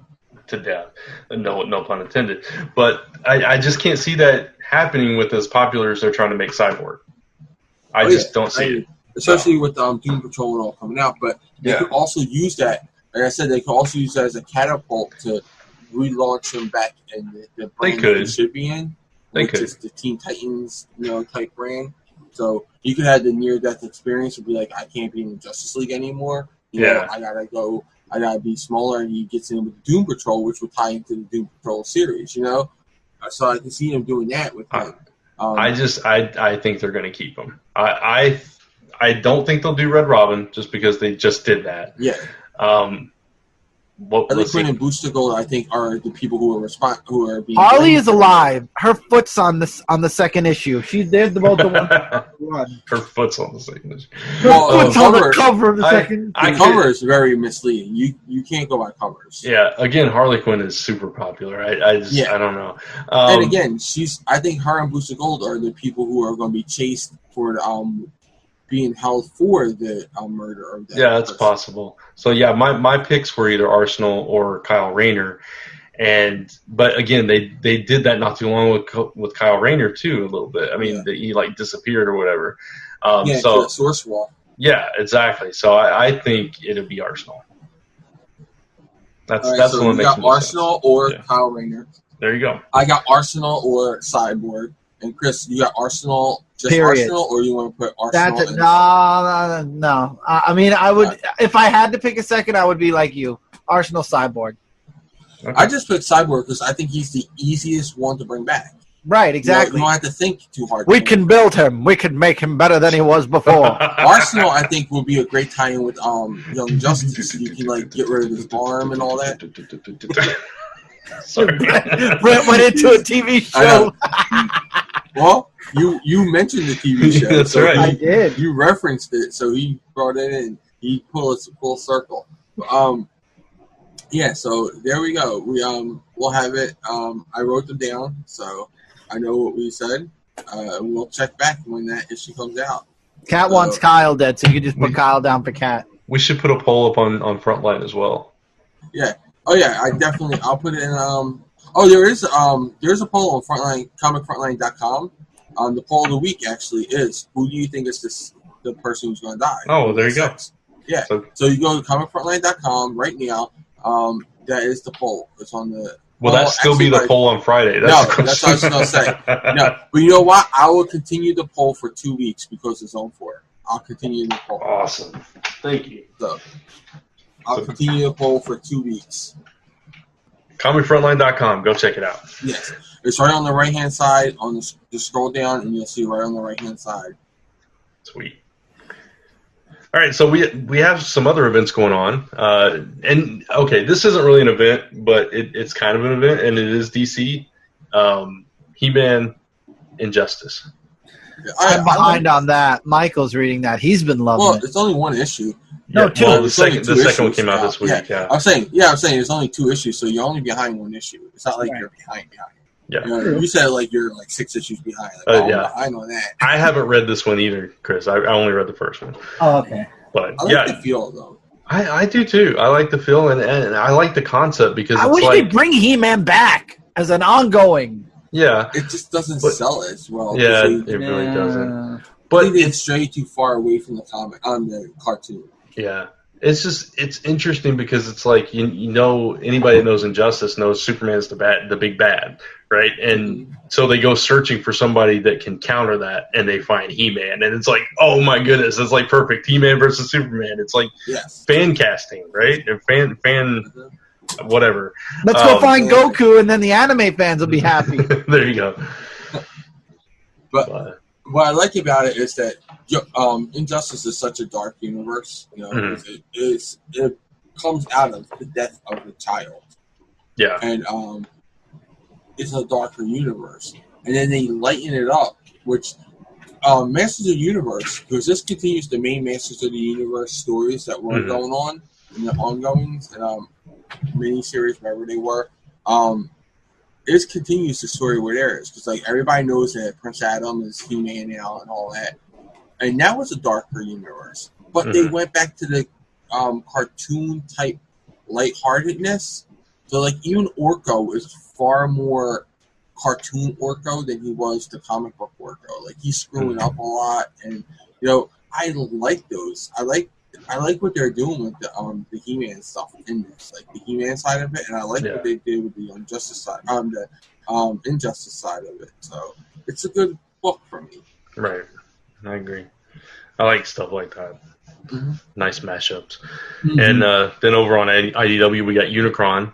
to death. No pun intended. But I just can't see that happening with as popular as they're trying to make Cyborg. I just don't see it. Especially with Doom Patrol and all coming out. But they could also use that. Like I said, they could also use that as a catapult to relaunch him back in the brand that he should be in. Which is the Teen Titans, type brand. So you could have the near-death experience and be like, I can't be in the Justice League anymore. I gotta go. I gotta be smaller, and he gets in with Doom Patrol, which would tie into the Doom Patrol series. So I can see him doing that with him. I think they're gonna keep him. I don't think they'll do Red Robin just because they just did that. Yeah. Harley Quinn and Booster Gold, I think, are the people who are being. Harley is alive. Her foot's on the second issue. They're both the one. Her foot's on the second issue. Her foot's on the cover of the second. The cover is very misleading. You can't go by covers. Yeah. Again, Harley Quinn is super popular. I don't know. And again, I think her and Booster Gold are the people who are going to be chased for being held for the murder of that that's possible. So my picks were either Arsenal or Kyle Rayner, but again they did that not too long with Kyle Rayner too a little bit. I mean he disappeared or whatever. So the source wall. Yeah, exactly. So I think it'll be Arsenal. That's the one that makes Arsenal or Kyle Rayner. There you go. I got Arsenal or Cyborg, And Chris, you got Arsenal, just Period. Arsenal, or you want to put Arsenal? That's it. No. I mean, I would if I had to pick a second, I would be like you, Arsenal Cyborg. Okay. I just put Cyborg because I think he's the easiest one to bring back. Right, exactly. You don't have to think too hard. We can build him. We can make him better than he was before. Arsenal, I think, will be a great tie-in with Young Justice. You can like get rid of his arm and all that. Sorry. Brent went into a TV show. Well, you mentioned the TV show. That's so right. I did. You referenced it, so he brought it in. He pulled us full circle. Yeah. So there we go. We'll have it. I wrote them down, so I know what we said. We'll check back when that issue comes out. Cat wants Kyle dead, so you can just put Kyle down for Cat. We should put a poll up on Frontline as well. Yeah. Oh yeah. I'll put it in. There's a poll on Frontline, comicfrontline.com. The poll of the week actually is: who do you think is the person who's going to die? Oh, there you go. Yeah. So you go to comicfrontline.com right now. That is the poll. It's on the. Will that still be the poll on Friday? That's what I was going to say. No, but you know what? I will continue the poll for 2 weeks because it's on for it. I'll continue the poll. Awesome. Thank you. So I'll continue the poll for 2 weeks. ComicFrontline.com. Go check it out. Yes. It's right on the right-hand side. Just scroll down, and you'll see right on the right-hand side. Sweet. All right, so we have some other events going on, and okay, this isn't really an event, but it's kind of an event, and it is DC, He-Man, Injustice. I'm behind on that. Michael's reading that. He's been loving Well, it. it's only one issue. No, Yeah, two. well, the It's only second two one issues came out now. this week. Yeah. I'm saying there's only 2 issues, so you're only behind 1 issue. It's not like Right. you're behind. Yeah. You said like you're like 6 issues behind. Like, Yeah. I'm behind on that. I haven't read this one either, Chris. I only read the first one. Oh, okay. But I like the feel though. I do too. I like the feel and I like the concept because I it's wish like, they'd bring He-Man back as an ongoing. yeah, It just doesn't But- sell as well. yeah, They- it really doesn't. Uh, But I think it's straight too far away from the comic on the cartoon. yeah, it's interesting because it's like you know anybody that knows Injustice knows Superman's the big bad, right? And so they go searching for somebody that can counter that, and they find He-Man, and it's like, oh my goodness, it's like perfect He-Man versus Superman. It's like Yes. fan casting, right? And fan whatever. let's go find Goku, and then the anime fans will be happy. There you go. But what I like about it is that Injustice is such a dark universe. You know, Mhm. it comes out of the death of a child, Yeah, and it's a darker universe. And then they lighten it up, which Masters of the Universe, because this continues the main Masters of the Universe stories that were going on in the ongoings and miniseries, wherever they were. This continues the story where there is, because like everybody knows that Prince Adam is He-Man now and all that, and that was a darker universe. But they went back to the cartoon type lightheartedness. So like even Orko is far more cartoon Orko than he was the comic book Orko. Like he's screwing up a lot, and you know I like those. I like what they're doing with the He-Man stuff in this, like the He-Man side of it, and I like what they did with the Injustice side, the Injustice side of it. So it's a good book for me. right. I agree. I like stuff like that. Mm-hmm. Nice mashups. And then over on IDW, we got Unicron.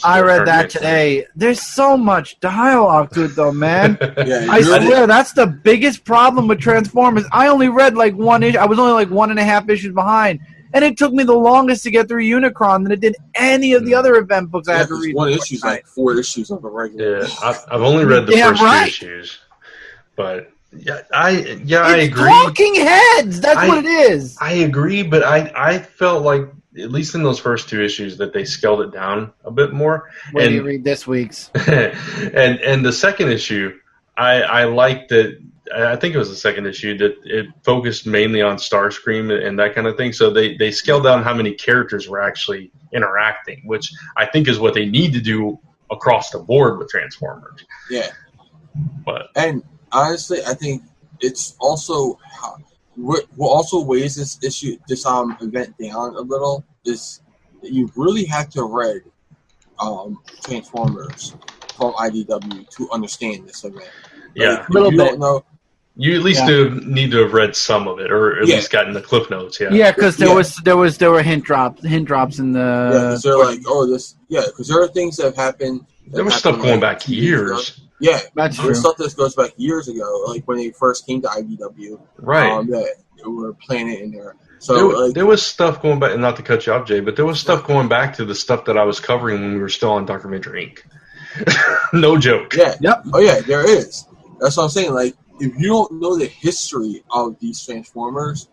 I read that today. There's so much dialogue to it, though, man. Yeah, I swear that's the biggest problem with Transformers. I only read like 1 issue. I was only like 1.5 issues behind, and it took me the longest to get through Unicron than it did any of the other event books I had to read. 1 issue is like 4 issues of the regular. Yeah, I've only read the first 2 issues, but I agree. Talking heads. That's what it is. I agree, but I felt like at least in those first 2 issues that they scaled it down a bit more. Wait till you read this week's. and the second issue, I liked that. I think it was the second issue that it focused mainly on Starscream and that kind of thing. So they scaled down how many characters were actually interacting, which I think is what they need to do across the board with Transformers. Yeah. And honestly, I think it's also what also weighs this event down a little is that you really have to read Transformers from IDW to understand this event. Yeah. Like, Little you bit. don't know. You at least need to have read some of it, or at Yeah. least gotten the cliff notes. Yeah. Yeah, because there Yeah. were hint drops in the. Yeah, because they're like, oh, this. Yeah, because there are things that have happened. There was stuff going back 2 years ago. years. Yeah, That's there's true. stuff that goes back years ago, like when they first came to IDW. Right. That were planted in there. So There was stuff going back, and not to cut you off, Jay, but there was stuff going back to the stuff that I was covering when we were still on Dark Avenger Inc. No joke. Yeah. Yep. Oh yeah, there is. That's what I'm saying. Like, if you don't know the history of these Transformers,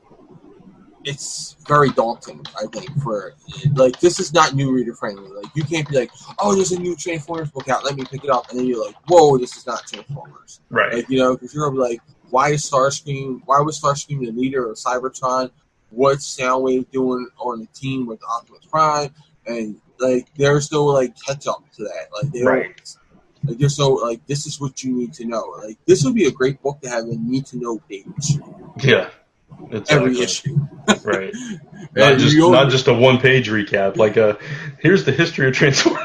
it's very daunting, I think, for, like, this is not new reader friendly. Like, you can't be like, oh, there's a new Transformers book out, let me pick it up, and then you're like, whoa, this is not Transformers. Right. Like, you know, because you're gonna be like, why was Starscream the leader of Cybertron? What's Soundwave doing on the team with Optimus Prime? And, like, there's no, like, catch up to that. Like, they don't, like, they're so, like, this is what you need to know. Like, this would be a great book to have a need to know page. Yeah. Exactly. Every issue. Right. Not just a 1-page recap. Like, here's the history of Transformers.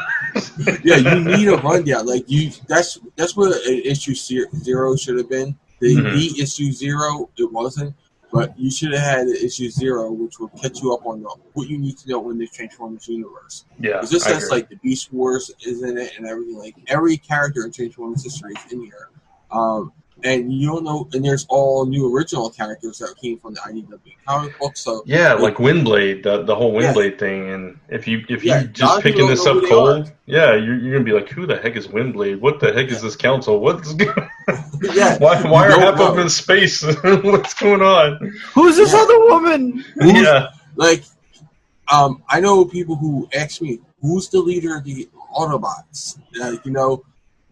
Yeah, you need a rundown. Like, that's what issue 0 should have been. The issue 0, it wasn't. But you should have had issue 0, which will catch you up on what you need to know in the Transformers universe. Yeah. Because this has, like, the Beast Wars is in it and everything. Like, every character in Transformers history is in here. And you don't know, and there's all new original characters that came from the IDW comic book. So yeah, like Windblade, the whole Windblade thing. And if you just picking this up cold, you're gonna be like, who the heck is Windblade? What the heck is this council? What's going? Why are half of them in space? What's going on? Who's this other woman? Like, I know people who ask me, who's the leader of the Autobots? You know.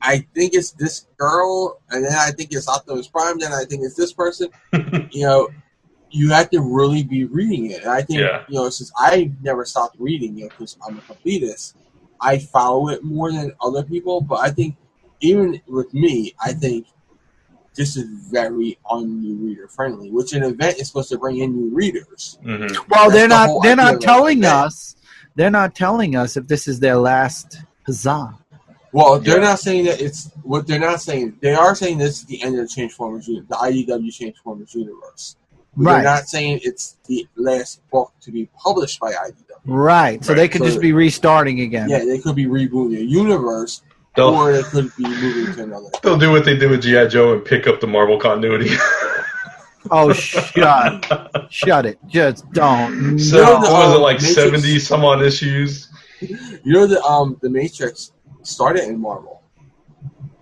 I think it's this girl, and then I think it's Optimus Prime, then I think it's this person. You know, you have to really be reading it. And I think, you know, since I never stopped reading it because I'm a completist, I follow it more than other people. But I think, even with me, I think this is very un-new reader friendly, which an event is supposed to bring in new readers. Mm-hmm. Well, they're not telling us. They're not telling us if this is their last huzzah. Well, they're not saying that it's what they're not saying. They are saying this is the end of the Transformers, the IDW Transformers universe. But they're not saying it's the last book to be published by IDW. Right. So they could just be restarting again. Yeah, they could be rebooting a universe, or they could be moving to another. They'll do what they did with G.I. Joe and pick up the Marvel continuity. Oh, shut it! Just don't. So what was it, like Matrix, 70 some odd issues? You know the Matrix started in Marvel.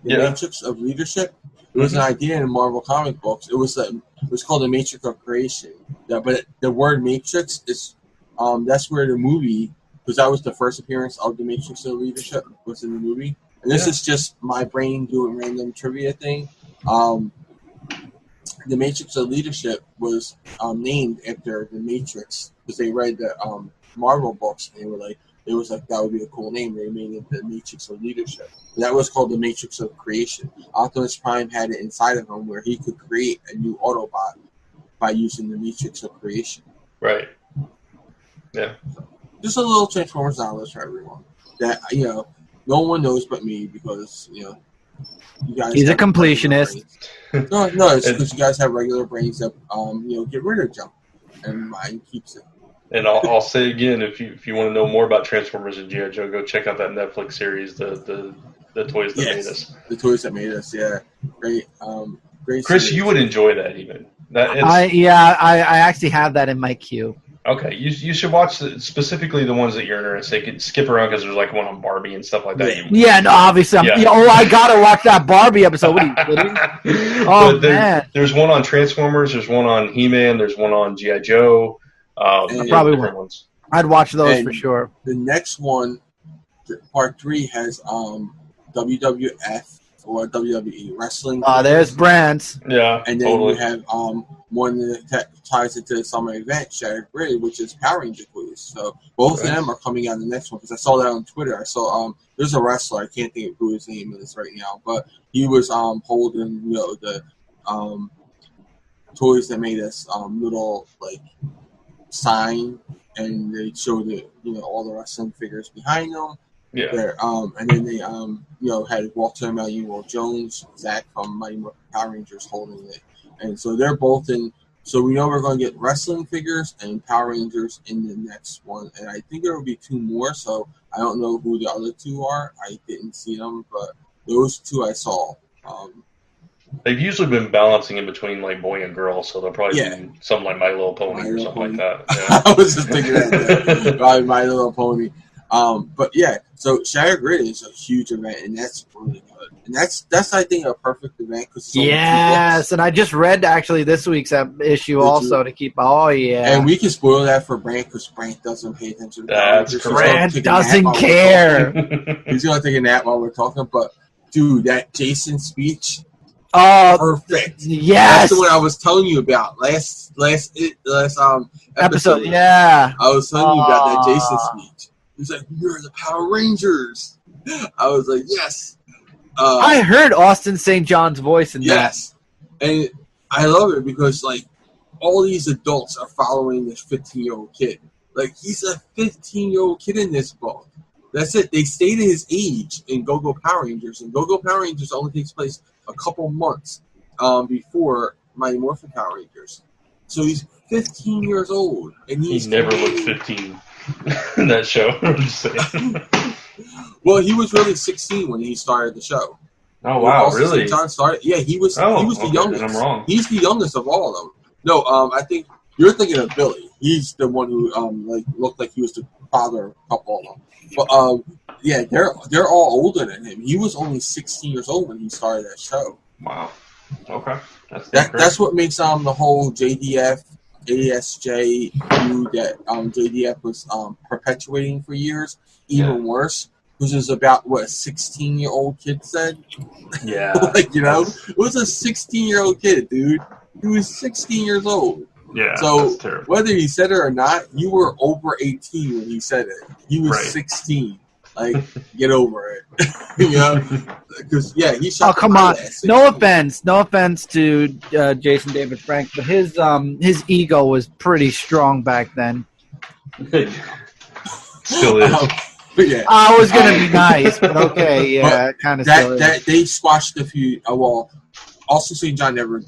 The Matrix of Leadership. It was an idea in Marvel comic books. It was called the Matrix of Creation. Yeah, but the word Matrix is that's where the movie, because that was the first appearance of the Matrix of Leadership, was in the movie. And this is just my brain doing random trivia thing. The Matrix of Leadership was named after the Matrix because they read the Marvel books and it was like that would be a cool name. They made it the Matrix of Leadership. And that was called the Matrix of Creation. Optimus Prime had it inside of him where he could create a new Autobot by using the Matrix of Creation. Right. Yeah. Just a little Transformers knowledge for everyone that no one knows but me because you guys. He's a completionist. No, it's because you guys have regular brains that get rid of junk, and mine keeps it. And I'll say again, if you want to know more about Transformers and G.I. Joe, go check out that Netflix series, the Toys That Made Us. The Toys That Made Us, yeah, great. Great. Chris, series. you would enjoy that even. I actually have that in my queue. Okay, you should watch specifically the ones that you're interested. You can skip around because there's like one on Barbie and stuff like that. Yeah, no, obviously. I gotta watch that Barbie episode. What are you kidding? Oh man, there's one on Transformers. There's one on He-Man. There's one on G.I. Joe. Probably different ones. I'd watch those for sure. The next one, part 3, has WWF or WWE wrestling. There's brands. Yeah, and then you have one that ties into the summer event, Shattered Grid, which is Power Ranger Quiz. So both of them are coming out in the next one because I saw that on Twitter. I saw there's a wrestler, I can't think of who his name is right now, but he was holding the Toys That Made Us little like sign, and they showed all the wrestling figures behind them. Yeah. There, and then they had Walter Emmanuel Jones, Zach from Mighty Morphin Power Rangers holding it, and so they're both in. So we know we're going to get wrestling figures and Power Rangers in the next one, and I think there will be 2 more. So I don't know who the other 2 are. I didn't see them, but those 2 I saw. They've usually been balancing in between like boy and girl, so they'll probably do something like My Little Pony or something like that. Yeah. I was just thinking that, probably My Little Pony. But yeah, so Shattered Grid is a huge event, and that's really good. And that's I think a perfect event because yes, and I just read actually this week's issue to keep. Oh yeah, and we can spoil that for Brant because Brant doesn't pay attention. That's correct. Brant doesn't care. He's gonna take a nap while we're talking. But dude, that Jason speech. Oh, perfect! Yes, that's the one I was telling you about last episode. Yeah, I was telling you about that Jason speech. He's like, "You're the Power Rangers." I was like, "Yes." I heard Austin St. John's voice in that. Yes, and I love it because like all these adults are following this 15-year-old kid. Like he's a 15-year-old kid in this book. That's it. They stated his age in Go-Go Power Rangers, and Go-Go Power Rangers only takes place a couple months before Mighty Morphin Power Rangers. So he's 15 years old, and he never looked 15 in that show. I'm just saying. Well, he was really 16 when he started the show. Oh wow, really? John started. Yeah, he was. He was the youngest. I'm wrong. He's the youngest of all of them. No, I think you're thinking of Billy. He's the one who looked like he was the father of a couple of them. But yeah, they're all older than him. He was only 16 years old when he started that show. Wow. Okay. That's what makes the whole JDF ASJ that JDF was perpetuating for years even worse, which is about what a 16-year-old kid said. Yeah. Like it was a 16-year-old kid, dude. He was 16 years old. Yeah. So whether he said it or not, you were over 18 when he said it. He was 16. Like, get over it. Because he shot. Oh, come on! No offense to Jason David Frank, but his ego was pretty strong back then. Still is. Yeah. I was gonna be nice, but okay, yeah, kind of. That they squashed a few. Also, St. John never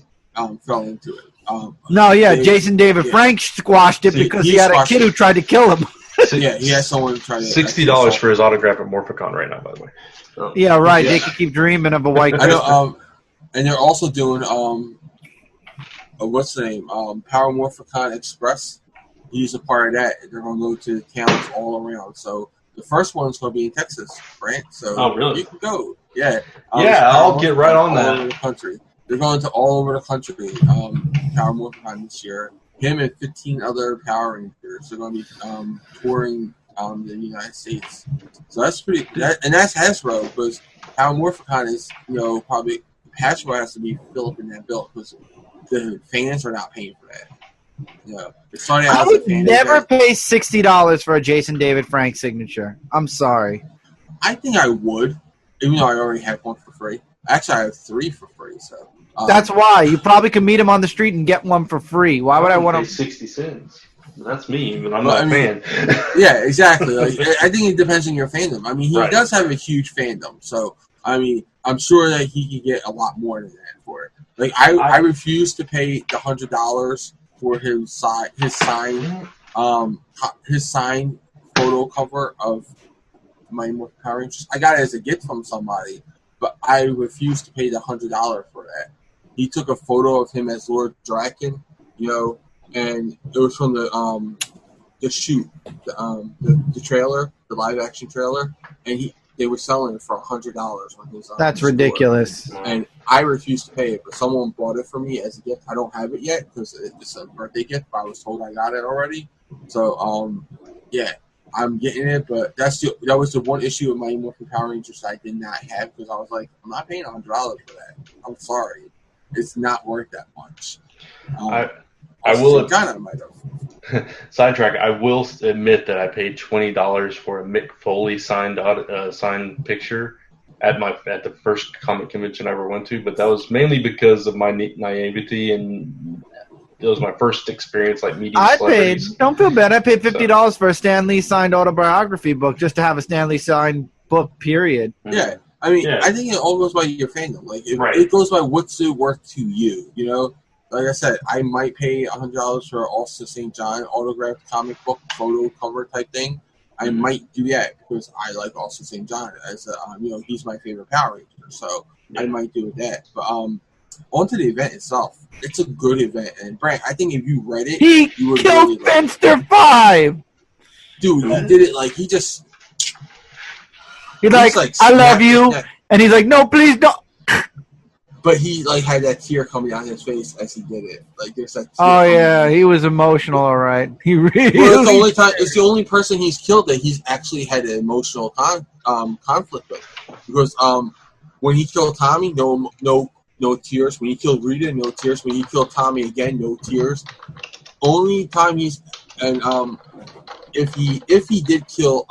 fell into it. Jason David Frank squashed it because he had a kid who tried to kill him. Yeah, he had someone who tried to. $60 for his autograph at Morphicon right now, by the way. So, yeah, right. Yeah. They can keep dreaming of a white Christmas. I know. And they're also doing what's the name? Power Morphicon Express. He's a part of that. They're going to go to towns all around. So the first one's going to be in Texas, right? So really? You can go. Yeah. I'll get right on that. All over the country. They're going to all over the country. Power Morphicon this year. Him and 15 other Power Rangers are going to be touring the United States. So that's pretty. And that's Hasbro because Power Morphicon is probably Hasbro has to be filled in that bill because the fans are not paying for that. I would never pay $60 for a Jason David Frank signature. I'm sorry. I think I would, even though I already have one for free. Actually, I have 3 for free. So that's why you probably could meet him on the street and get one for free. Why would I want to pay 60 cents? That's me, but I'm not a fan. Yeah, exactly. Like, I think it depends on your fandom. I mean, he does have a huge fandom, so I mean, I'm sure that he could get a lot more than that for it. Like, I refuse to pay the $100 for his signed photo cover of my Power Rangers. I got it as a gift from somebody, but I refuse to pay the $100 for that. He took a photo of him as Lord Draken, and it was from the shoot, the trailer, the live action trailer, and they were selling it for $100 when he was on. That's ridiculous. And I refused to pay it, but someone bought it for me as a gift. I don't have it yet because it's a birthday gift, but I was told I got it already. So, yeah, I'm getting it, but that was the one issue of my Morphin Power Rangers I did not have because I was like, I'm not paying $100 for that. I'm sorry. It's not worth that much. I will kind of might have. Sidetrack. I will admit that I paid $20 for a Mick Foley signed picture at the first comic convention I ever went to, but that was mainly because of my naivety, and it was my first experience meeting celebrities. Don't feel bad. I paid $50 for a Stan Lee signed autobiography book just to have a Stan Lee signed book, period. Yeah. I mean, Yeah. I think it all goes by your fandom. Like, Right. it goes by what's it worth to you, you know? Like I said, I might pay $100 for Austin St. John autographed comic book photo cover type thing. I might do that because I like Austin St. John as he's my favorite Power Ranger, so I might do that. But onto the event itself, it's a good event, and Brent, I think if you read it, you would killed really like Finster 5. Dude, he did it like he just. He's like, I love you, and he's like, no, please don't. But he like had that tear coming down his face as he did it. Like there's that. Oh yeah, he was emotional, all right. He really. Well, it's the only time. It's the only person he's killed that he's actually had an emotional conflict with, because when he killed Tommy, no tears. When he killed Rita, no tears. When he killed Tommy again, no tears. Only time he's if he did kill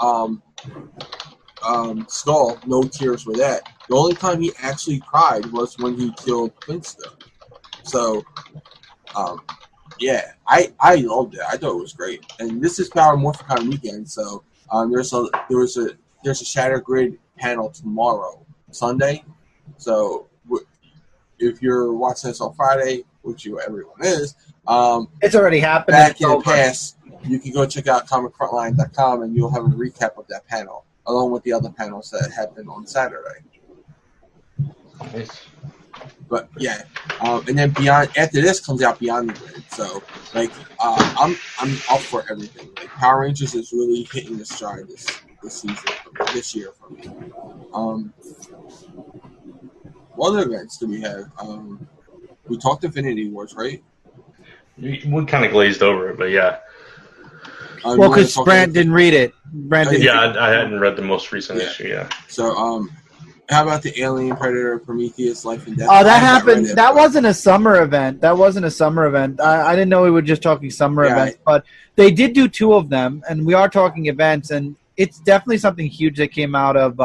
Skull, no tears with that. The only time he actually cried was when he killed Finster. So, yeah, I loved it. I thought it was great. And this is Power Morphicon weekend, so there's a Shatter Grid panel tomorrow, Sunday. So if you're watching this on Friday, which everyone is, it's already happened. Back in the past, you can go check out comicfrontline.com and you'll have a recap of that panel, along with the other panels that happened on Saturday. Nice. But yeah, and then after this comes out Beyond the Grid. So like, I'm up for everything. Like Power Rangers is really hitting the stride this season, this year for me. What other events do we have? We talked Infinity Wars, right? We kind of glazed over it, but yeah. Well, because Brand didn't read it. I hadn't read the most recent issue. Yeah. So how about the Alien, Predator, Prometheus, Life and Death? Oh, that happened. That wasn't a summer event. I didn't know we were just talking summer events, but they did do 2 of them, and we are talking events, and it's definitely something huge that came out of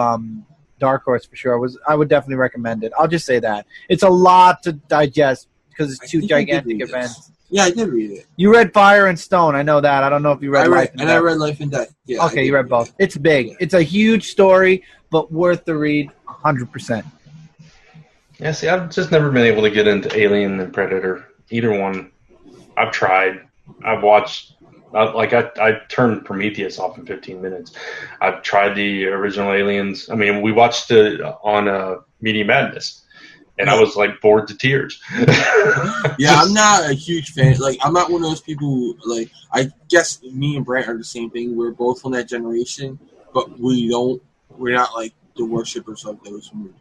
Dark Horse for sure. I would definitely recommend it. I'll just say that. It's a lot to digest because it's 2 gigantic events. Yeah, I did read it. You read Fire and Stone. I know that. I don't know if you read Life and Death. I read Life and Death. Yeah, okay, you read both. It's big. Yeah. It's a huge story, but worth the read 100%. Yeah, see, I've just never been able to get into Alien and Predator. Either one. I've tried. I've watched. I turned Prometheus off in 15 minutes. I've tried the original Aliens. I mean, we watched it on Media Madness. And I was like bored to tears. Yeah, I'm not a huge fan. Like, I'm not one of those people who, like, I guess me and Brent are the same thing. We're both from that generation, but we're not like the worshippers of those movies.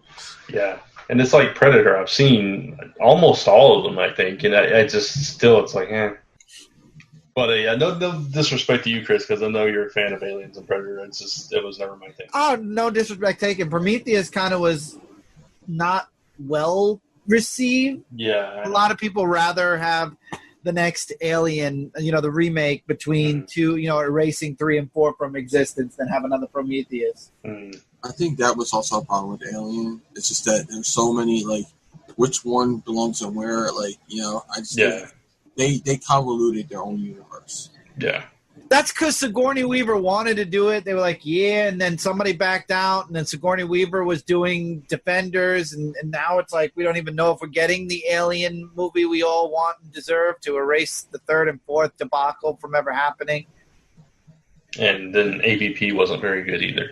Yeah. And it's like Predator. I've seen almost all of them, I think. And I just still, it's like, eh. But yeah, no disrespect to you, Chris, because I know you're a fan of Aliens and Predator. It was never my thing. Oh, no disrespect taken. Prometheus kind of was not well received. Yeah. A lot of people rather have the next Alien, the remake between 2, erasing 3 and 4 from existence than have another Prometheus. I think that was also a problem with Alien. It's just that there's so many, like, which one belongs and where, like, I just think they convoluted their own universe. Yeah. That's because Sigourney Weaver wanted to do it. They were like, yeah, and then somebody backed out, and then Sigourney Weaver was doing Defenders, and now it's like we don't even know if we're getting the Alien movie we all want and deserve to erase the 3rd and 4th debacle from ever happening. And then AVP wasn't very good either.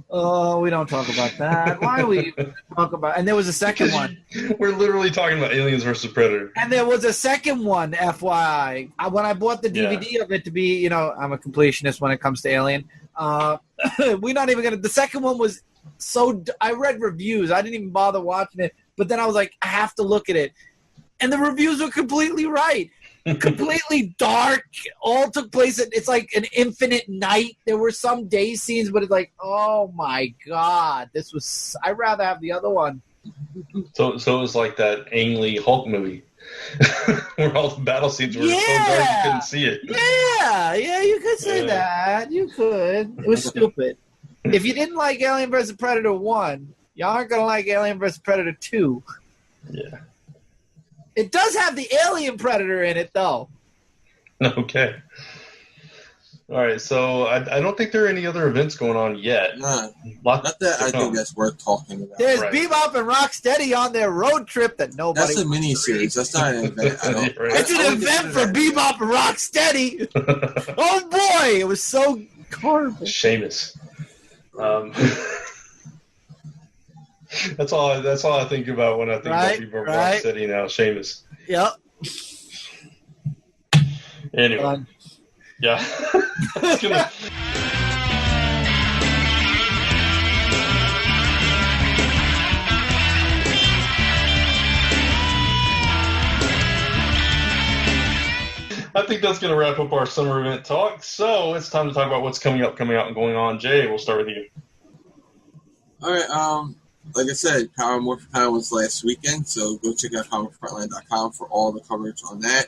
Oh, we don't talk about that. Why we talk about? And there was a second one. We're literally talking about Aliens versus Predator. And there was a second one, FYI. When I bought the DVD of it to be, I'm a completionist when it comes to Alien. We're not even gonna. The second one was so. I read reviews. I didn't even bother watching it. But then I was like, I have to look at it, and the reviews were completely right. Completely dark. All took place it's like an infinite night. There were some day scenes, but it's like, oh my god, this was. I'd rather have the other one. So it was like that Ang Lee Hulk movie, where all the battle scenes were so dark you couldn't see it. Yeah, you could say that. You could. It was stupid. If you didn't like Alien vs. Predator 1, you aren't gonna like Alien vs. Predator 2. Yeah. It does have the Alien Predator in it, though. Okay. All right, so I don't think there are any other events going on yet. Nah, Lots not that to I come. think that's worth talking about. There's Right. Bebop and Rocksteady on their road trip that nobody. That's a mini series. That's not an event. I don't. Right. It's an event for Bebop and Rocksteady. Oh boy, it was so garbage. Seamus. That's all I think about when I think Right, about Bebop right. Rocksteady now. Seamus. Yep. Anyway, Done. yeah. It's gonna- I think that's going to wrap up our summer event talk. So it's time to talk about what's coming out, and going on. Jay, we'll start with you. All right. Like I said, Power Morphin Con was last weekend, so go check out comicfrontline.com for all the coverage on that.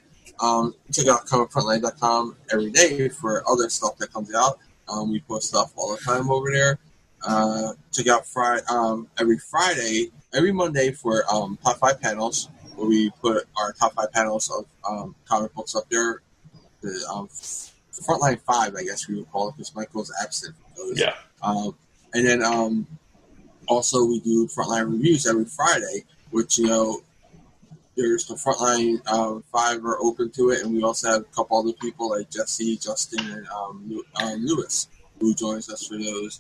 Check out comicfrontline.com every day for other stuff that comes out. We post stuff all the time over there. Check out every Monday for top 5 panels, where we put our top 5 panels of comic books up there. The Frontline 5, I guess we would call it, because Michael's absent from those. Yeah. And then also we do Frontline reviews every Friday, which, there's the Frontline 5 are open to it, and we also have a couple other people like Jesse, Justin, and Lewis, who joins us for those.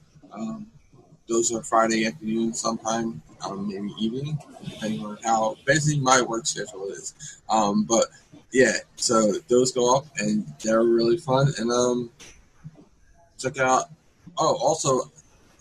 Those are Friday afternoon sometime, maybe evening, depending on how busy my work schedule is. But yeah, so those go up, and they're really fun. And check out. Oh, also,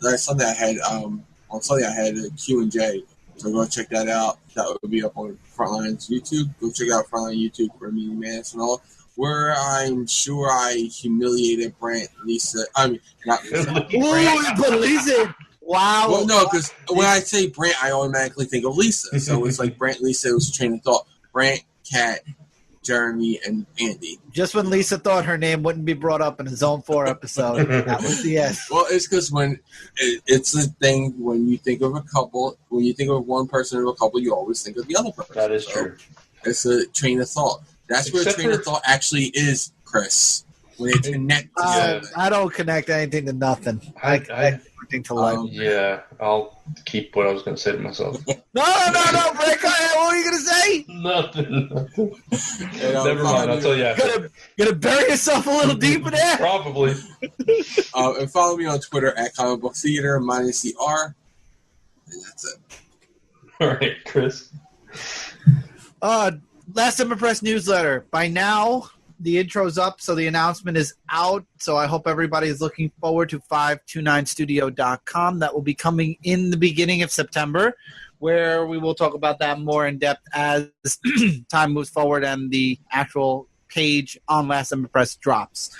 last Sunday I had on Sunday I had a Q&J, so go check that out. That would be up on Frontline's YouTube. Go check out Frontline YouTube for Meeting Madness and all, where I'm sure I humiliated Brant, Lisa. I mean, not Lisa. Ooh, but Lisa. Wow. Well, no, because when I say Brant, I automatically think of Lisa. So it's like Brant, Lisa, it was a train of thought. Brant, Kat, Jeremy, and Andy. Just when Lisa thought her name wouldn't be brought up in a Zone 4 episode, that was the S. Well, it's because when it's a thing, when you think of a couple, when you think of one person of a couple, you always think of the other person. That is true. It's a train of thought. That's where Except train for- of thought actually is, Chris. When it connects Yeah. I don't connect anything to nothing. I connect everything to life. Yeah, I'll keep what I was going to say to myself. No, Brett, go ahead. What were you going to say? Nothing. And, Never mind. I'll tell you after. Gonna bury yourself a little deeper there? Probably. And follow me on Twitter at Comic Book Theater minus the R. And that's it. All right, Chris. Last Summer Press newsletter. By now, the intro's up, so the announcement is out. So I hope everybody is looking forward to 529studio.com. That will be coming in the beginning of September, where we will talk about that more in depth as time moves forward and the actual page on Last Summer Press drops.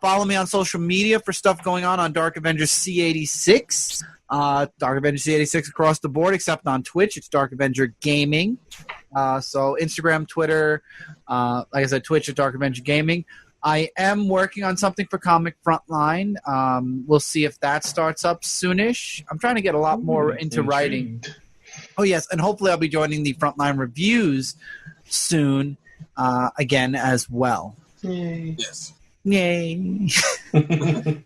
Follow me on social media for stuff going on Dark Avengers C86. Dark Avenger C86 across the board, except on Twitch. It's Dark Avenger Gaming. So Instagram, Twitter, like I said, Twitch at Dark Avenger Gaming. I am working on something for Comic Frontline. We'll see if that starts up soonish. I'm trying to get a lot more into writing. Oh, yes, and hopefully I'll be joining the Frontline reviews soon again as well. Yes. Yay.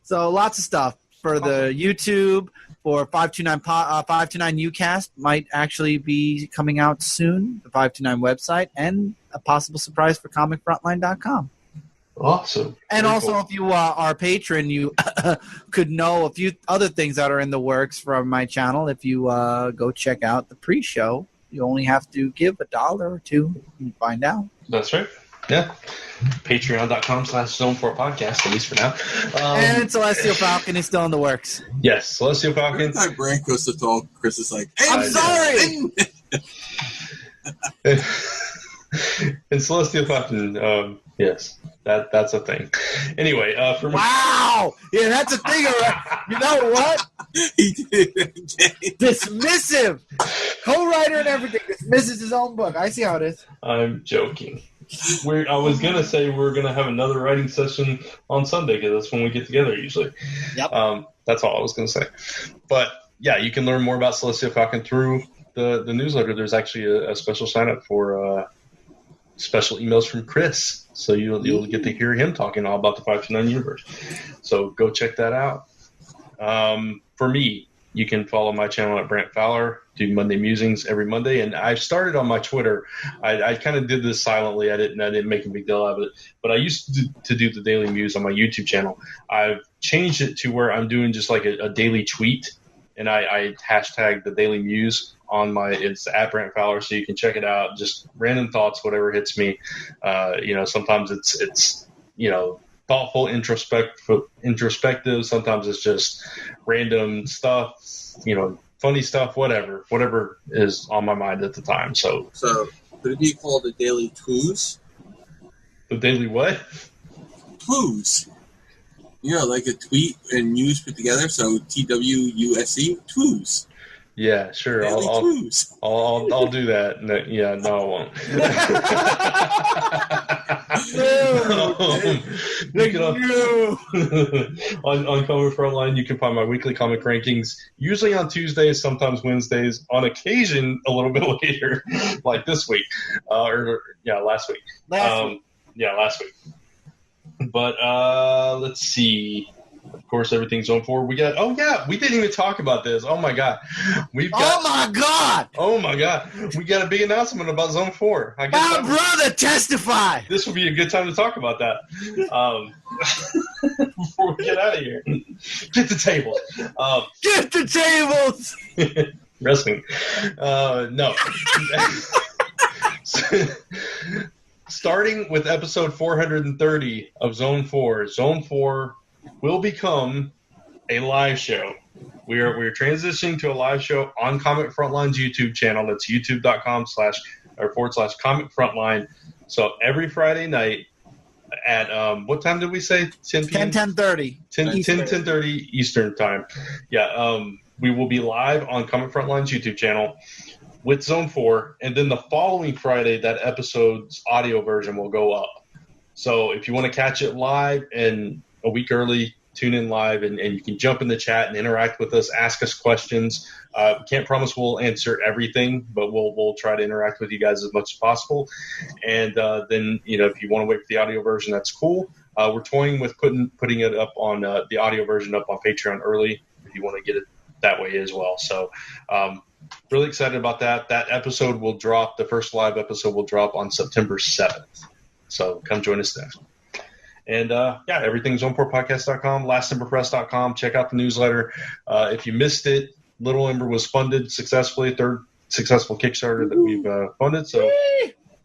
So lots of stuff for the YouTube. For 529 Ucast might actually be coming out soon, the 529 website, and a possible surprise for comicfrontline.com. Awesome. And Very also, cool. if you are a patron, you could know a few other things that are in the works from my channel. If you go check out the pre-show, you only have to give $1 or $2 and find out. That's right. Yeah. Patreon.com/Zone4Podcast, at least for now. And Celestial Falcon is still in the works. Yes, Celestial Falcon. Every time Brant goes to talk, Chris is like, hey, I'm sorry! And Celestial Falcon, yes, that's a thing. Anyway, for me. Wow! Yeah, that's a thing. You know what? He did. Dismissive. Co-writer and everything dismisses his own book. I see how it is. I'm joking. I was going to say we're going to have another writing session on Sunday because that's when we get together usually. Yep. That's all I was going to say. But, yeah, you can learn more about Celestial Falcon through the newsletter. There's actually a special sign-up for special emails from Chris So you'll get to hear him talking all about the 529 universe. So go check that out. For me, you can follow my channel at Brant Fowler, do Monday Musings every Monday. And I've started on my Twitter. I kind of did this silently. I didn't make a big deal out of it. But I used to do the Daily Muse on my YouTube channel. I've changed it to where I'm doing just like a daily tweet. And I hashtag the Daily Muse on it's at Brant Fowler, so you can check it out. Just random thoughts, whatever hits me. Sometimes it's thoughtful, introspective. Sometimes it's just random stuff, funny stuff, whatever is on my mind at the time. So could it be called the Daily Twos? The Daily what? Twos. Like a tweet and news put together. So TWUSE, Twos. Yeah, sure. I'll do that. No, I won't. On Comic Frontline, you can find my weekly comic rankings, usually on Tuesdays, sometimes Wednesdays, on occasion a little bit later, like this week, last week. Last week. But let's see. Of course, everything's Zone 4. We didn't even talk about this. Oh my god, we got a big announcement about Zone 4. My brother, testify. This would be a good time to talk about that. Before we get out of here, get the table. Get the tables. Wrestling. No. Starting with episode 430 of Zone 4, Zone 4 will become a live show. We're transitioning to a live show on Comic Frontline's YouTube channel. That's youtube.com//Comic Frontline. So every Friday night at what time did we say? 10 p.m. 10:30. 10:30 Eastern time. Yeah, we will be live on Comic Frontline's YouTube channel with Zone 4, and then the following Friday, that episode's audio version will go up. So if you want to catch it live and a week early, tune in live, and you can jump in the chat and interact with us, ask us questions. Can't promise we'll answer everything, but we'll try to interact with you guys as much as possible. And then, if you want to wait for the audio version, that's cool. We're toying with putting it up on the audio version up on Patreon early if you want to get it that way as well. So really excited about that. That episode will drop, the first live episode will drop on September 7th. So come join us then. And everything's zone4podcast.com, lastsemberpress.com. Check out the newsletter. If you missed it, Little Ember was funded successfully, third successful Kickstarter that we've funded. So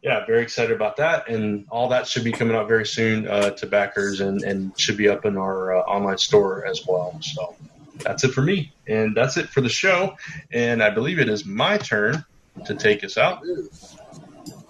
very excited about that. And all that should be coming out very soon to backers and should be up in our online store as well. So that's it for me. And that's it for the show. And I believe it is my turn to take us out.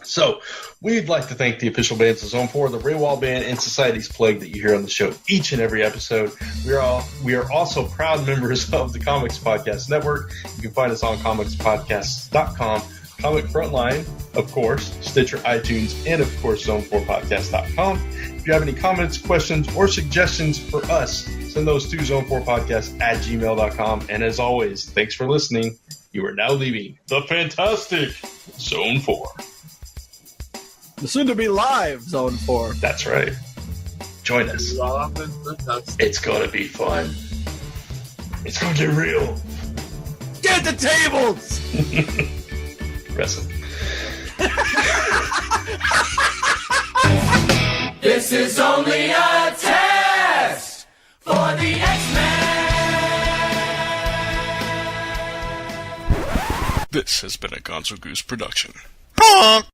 So, we'd like to thank the official bands of Zone 4, the Raywall Band, and Society's Plague that you hear on the show each and every episode. We are also proud members of the Comics Podcast Network. You can find us on comicspodcasts.com, Comic Frontline, of course, Stitcher, iTunes, and of course, Zone4Podcast.com. If you have any comments, questions, or suggestions for us, send those to Zone4Podcast@gmail.com. And as always, thanks for listening. You are now leaving the fantastic Zone 4. The soon-to-be live Zone 4. That's right. Join us. It's going to be fun. It's going to get real. Get the tables! Wrestling. This is only a test for the X-Men. This has been a Gonzo Goose production. Honk!